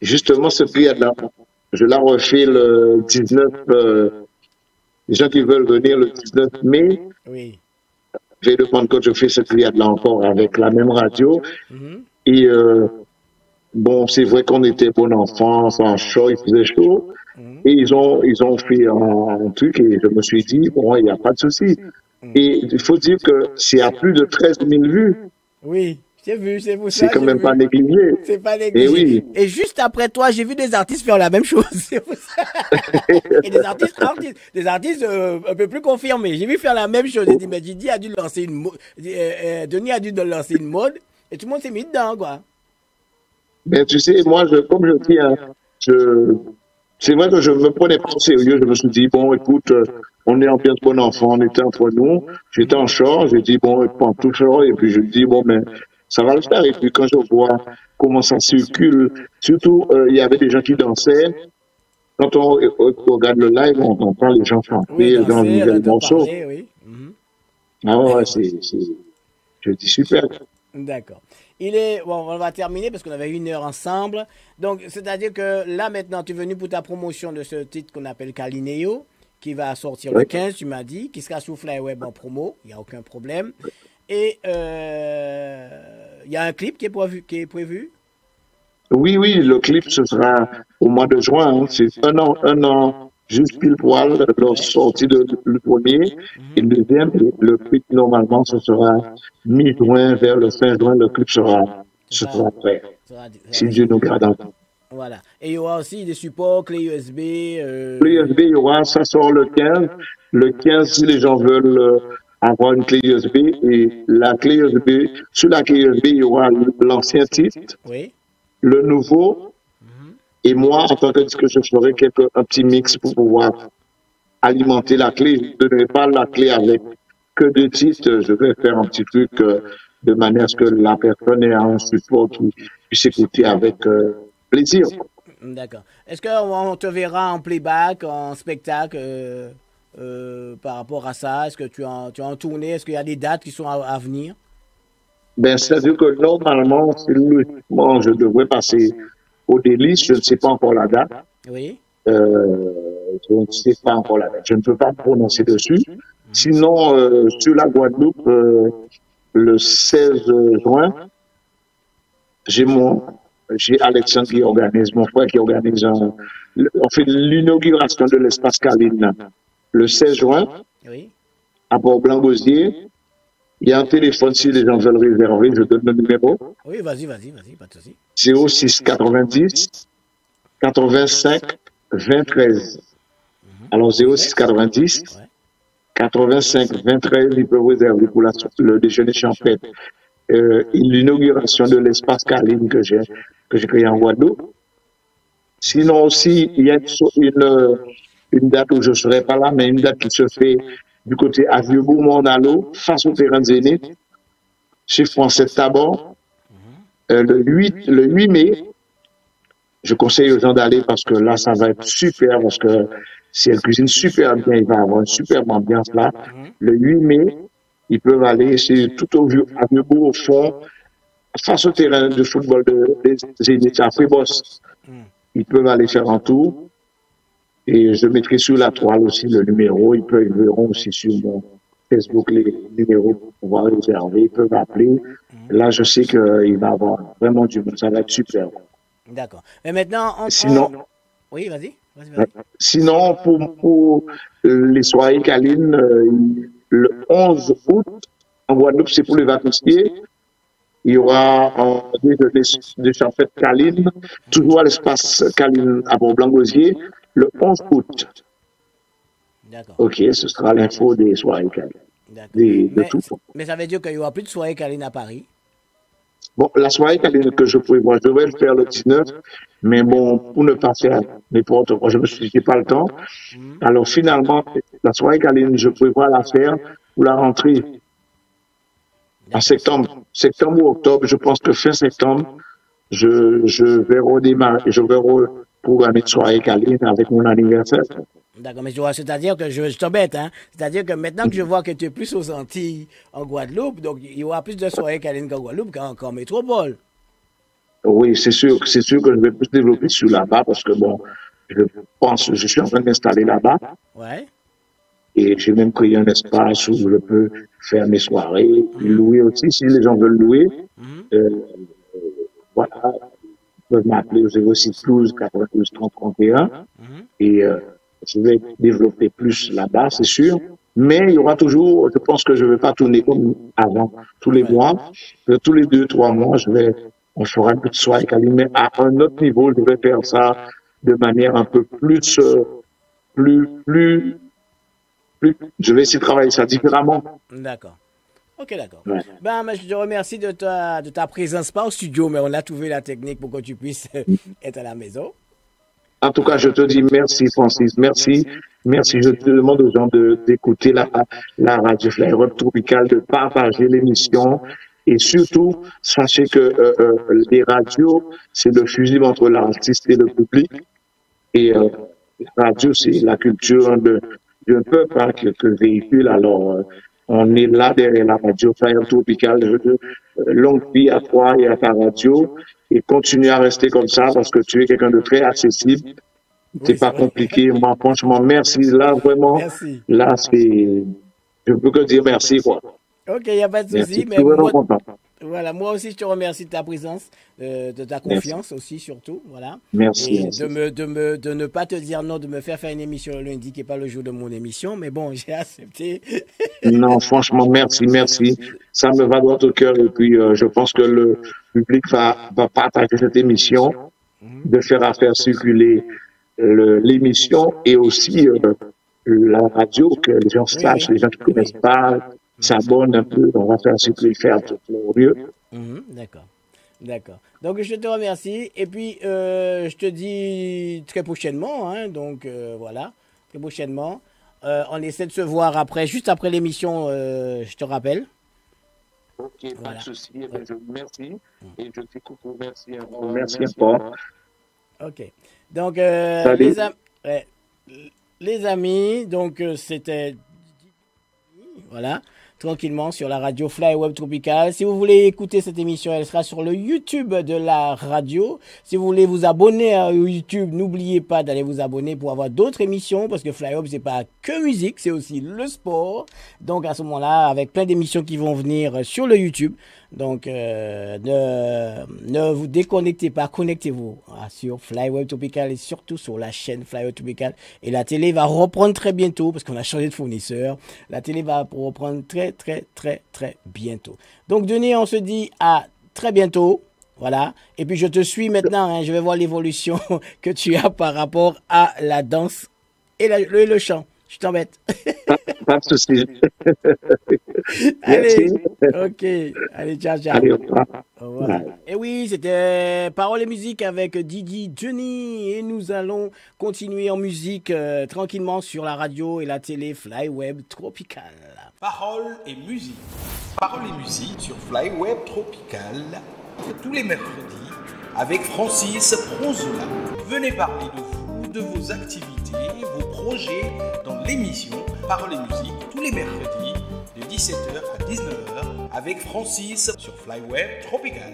Justement, ce grillade-là, je l'ai refait le 19, les gens qui veulent venir le 19 mai. oui. J'ai demandé que je fais cette grillade-là encore avec la même radio. Mhm. Et bon, c'est vrai qu'on était bon enfant, en chaud, il faisait chaud. Mhm. Et ils ont fait un truc et je me suis dit, bon, il n'y a pas de souci. Et il faut dire que c'est à plus de 13 000 vues. Oui, j'ai vu, c'est pour ça C'est quand j'ai même vu. pas négligé. C'est pas Et négligé. oui. Et juste après toi, j'ai vu des artistes faire la même chose. C'est pour ça. Et des artistes un peu plus confirmés. J'ai vu faire la même chose. J'ai dit, mais Didi a dû lancer une mode. Denis a dû lancer une mode. Et tout le monde s'est mis dedans, quoi. Mais tu sais, moi, comme je dis, hein, c'est vrai que je me prenais pas au sérieux. Je me suis dit, bon, écoute, on est en bien bon enfant, on était entre nous. J'étais en short, j'ai dit, bon, prends tout short. Et puis je dis, bon, mais ça va le faire. Et puis quand je vois comment ça circule, surtout, il y avait des gens qui dansaient. Quand on regarde le live, on entend les gens chanter, Oui, les gens danser, vivaient on le entend morceau. parler, oui. Mhm. Ah ouais, je dis super. D'accord. Il est, bon, on va terminer parce qu'on avait 1 heure ensemble. Donc, c'est-à-dire que là, maintenant, tu es venu pour ta promotion de ce titre qu'on appelle Calineo, qui va sortir le Oui. 15, tu m'as dit, qui sera sous Flyweb en promo, il n'y a aucun problème. Et il y a un clip qui est prévu. Oui, oui, le clip, ce sera au mois de juin. Hein. C'est un an, juste pile poil, la sortie de le premier. Et le deuxième, le clip, normalement, ce sera mi-juin, vers le fin juin, le clip sera prêt. Si Dieu nous garde encore. Voilà. Et il y aura aussi des supports, clés USB. Clé USB, il y aura, ça sort le 15. Le 15, si les gens veulent avoir une clé USB, et la clé USB, sur la clé USB, il y aura l'ancien titre, Oui. le nouveau, et moi, en tant que disque, je ferai un petit mix pour pouvoir alimenter la clé. Je ne donnerai pas la clé avec que 2 titres. Je vais faire un petit truc de manière à ce que la personne ait un support qui puisse écouter avec plaisir. D'accord. Est-ce qu'on te verra en playback, en spectacle par rapport à ça? Est-ce que tu es en tournée? Est-ce qu'il y a des dates qui sont à venir? Ben, c'est-à-dire que normalement, logiquement, je devrais passer au délice. Je ne sais pas encore la date. Oui. Je ne sais pas encore la date. Je ne peux pas me prononcer dessus. Sinon, sur la Guadeloupe, le 16 juin, j'ai Alexandre qui organise, mon frère qui organise on fait l'inauguration de l'espace Caline le 16 juin Oui. à Port-Blanc-Gosier. Il y a un téléphone si les gens veulent réserver, je donne le numéro. Oui, vas-y, pas de souci. 06 90 85 23. Alors 06 90 Ouais. 85 23, ils peuvent réserver pour le déjeuner champêtre. L'inauguration de l'espace Caline que j'ai créé en Guadeloupe. Sinon aussi, il y a une date où je ne serai pas là, mais une date qui se fait du côté à Vieux-Bourg-Mondalo, face au terrain de Zénith, chez Français Tabor, le 8 mai. Je conseille aux gens d'aller parce que là, ça va être super, parce que si elle cuisine super bien, il va y avoir une superbe ambiance là. Le 8 mai, ils peuvent aller, c'est tout à Vieux-Bourg, au fond, face au terrain de football de Zénith à Frébos. Ils peuvent aller faire un tour. Et je mettrai sur la toile aussi le numéro. Ils verront aussi sur mon Facebook les numéros pour pouvoir réserver. Ils peuvent appeler. Là, je sais qu'il va y avoir vraiment du monde. Ça va être super. D'accord. Mais maintenant, Sinon, oui, vas-y. Sinon, pour les soirées Caline, le 11 août, en Guadeloupe, c'est pour les vacanciers. Il y aura des champêtres Caline, toujours à l'espace Caline à Port-Blanc-Gosier. le 11 août. D'accord. OK, ce sera l'info des soirées câlines. D'accord. De tout. Mais ça veut dire qu'il n'y aura plus de soirée câline à Paris. Bon, la soirée câline que je prévois, je vais le faire le 19, mais bon, pour ne pas faire n'importe quoi, je me suis dit, j'ai pas le temps. Alors finalement, la soirée câline, je prévois la faire pour la rentrée en septembre ou octobre. Je pense que fin septembre, je vais redémarrer, je vais programmer une soirée câline avec mon anniversaire. D'accord, mais c'est-à-dire que je t'embête, hein. C'est-à-dire que maintenant que je vois que tu es plus aux Antilles, en Guadeloupe, donc il y aura plus de soirées câlines qu'en Guadeloupe qu'en métropole. Oui, c'est sûr que je vais plus développer sur là-bas parce que bon, je suis en train d'installer là-bas Ouais. et j'ai même créé un espace où je peux faire mes soirées, louer aussi si les gens veulent louer. Euh, voilà, ils peuvent m'appeler au 06 12 92 30 31 et je vais développer plus là-bas, c'est sûr. Mais il y aura toujours, je pense que je ne vais pas tourner comme avant, tous les mois. Tous les 2-3 mois, on fera une petite soirée câline, mais à un autre niveau, je vais faire ça de manière un peu plus, je vais essayer de travailler ça différemment. D'accord. Ok, d'accord. Ouais. Ben, je te remercie de ta présence, pas au studio, mais on a trouvé la technique pour que tu puisses être à la maison. En tout cas, je te dis merci, Francis. Merci. Merci. Je te demande aux gens d'écouter la radio Fly Web Tropical, de partager l'émission. Et surtout, sachez que les radios, c'est le fusible entre l'artiste et le public. Et la radio, c'est la culture d'un peuple hein, que véhicule. Alors, on est là derrière la radio Fly Web Tropical. Longue vie à toi et à ta radio. Et continue à rester comme ça parce que tu es quelqu'un de très accessible. C'est pas compliqué. Moi, franchement, merci. Là, vraiment, Merci. là, je peux que dire merci, quoi. Ok, il n'y a pas de souci. Merci. Mais Je suis vraiment content. voilà, moi aussi, je te remercie de ta présence, de ta confiance aussi, surtout. Voilà. Merci. Et Merci. de ne pas te dire non, de me faire une émission le lundi qui n'est pas le jour de mon émission. Mais bon, j'ai accepté. Non, franchement, merci, merci. Ça me va droit au cœur et puis je pense que le public va partager cette émission, de faire circuler l'émission et aussi la radio, que les gens sachent, les gens qui ne connaissent pas, s'abonnent un peu, on va faire circuler, faire tout le lieu. D'accord. D'accord. Donc, je te remercie. Et puis, je te dis très prochainement. Hein, donc, voilà. Très prochainement. On essaie de se voir après, juste après l'émission, je te rappelle. Ok, pas Voilà. de souci. Eh bien, merci. Et je t'écoute. Merci encore. Ok. Donc, Salut. les amis, donc c'était voilà, tranquillement sur la radio Fly Web Tropical. Si vous voulez écouter cette émission, elle sera sur le YouTube de la radio. Si vous voulez vous abonner à YouTube, n'oubliez pas d'aller vous abonner pour avoir d'autres émissions parce que Fly Web c'est pas que musique, c'est aussi le sport. Donc à ce moment-là, avec plein d'émissions qui vont venir sur le YouTube. Donc ne vous déconnectez pas, connectez-vous sur Fly Web Tropical et surtout sur la chaîne Fly Web Tropical. Et la télé va reprendre très bientôt parce qu'on a changé de fournisseur. La télé va reprendre très bientôt. Donc Denis, on se dit à très bientôt. Voilà. Et puis je te suis maintenant. Hein, je vais voir l'évolution que tu as par rapport à la danse et le chant. Je t'embête. Pas de souci. Allez, Merci. ok. Allez, ciao, ciao. Allez, au revoir. Au revoir. Et oui, c'était Parole et musique avec Didi Johnny. Et nous allons continuer en musique tranquillement sur la radio et la télé Fly Web Tropical. Parole et musique. Parole et musique sur Fly Web Tropical tous les mercredis avec Francis Prozola. Venez parler de vous, de vos activités, vos projets dans l'émission Parole et musique tous les mercredis de 17h à 19h avec Francis sur Fly Web Tropical.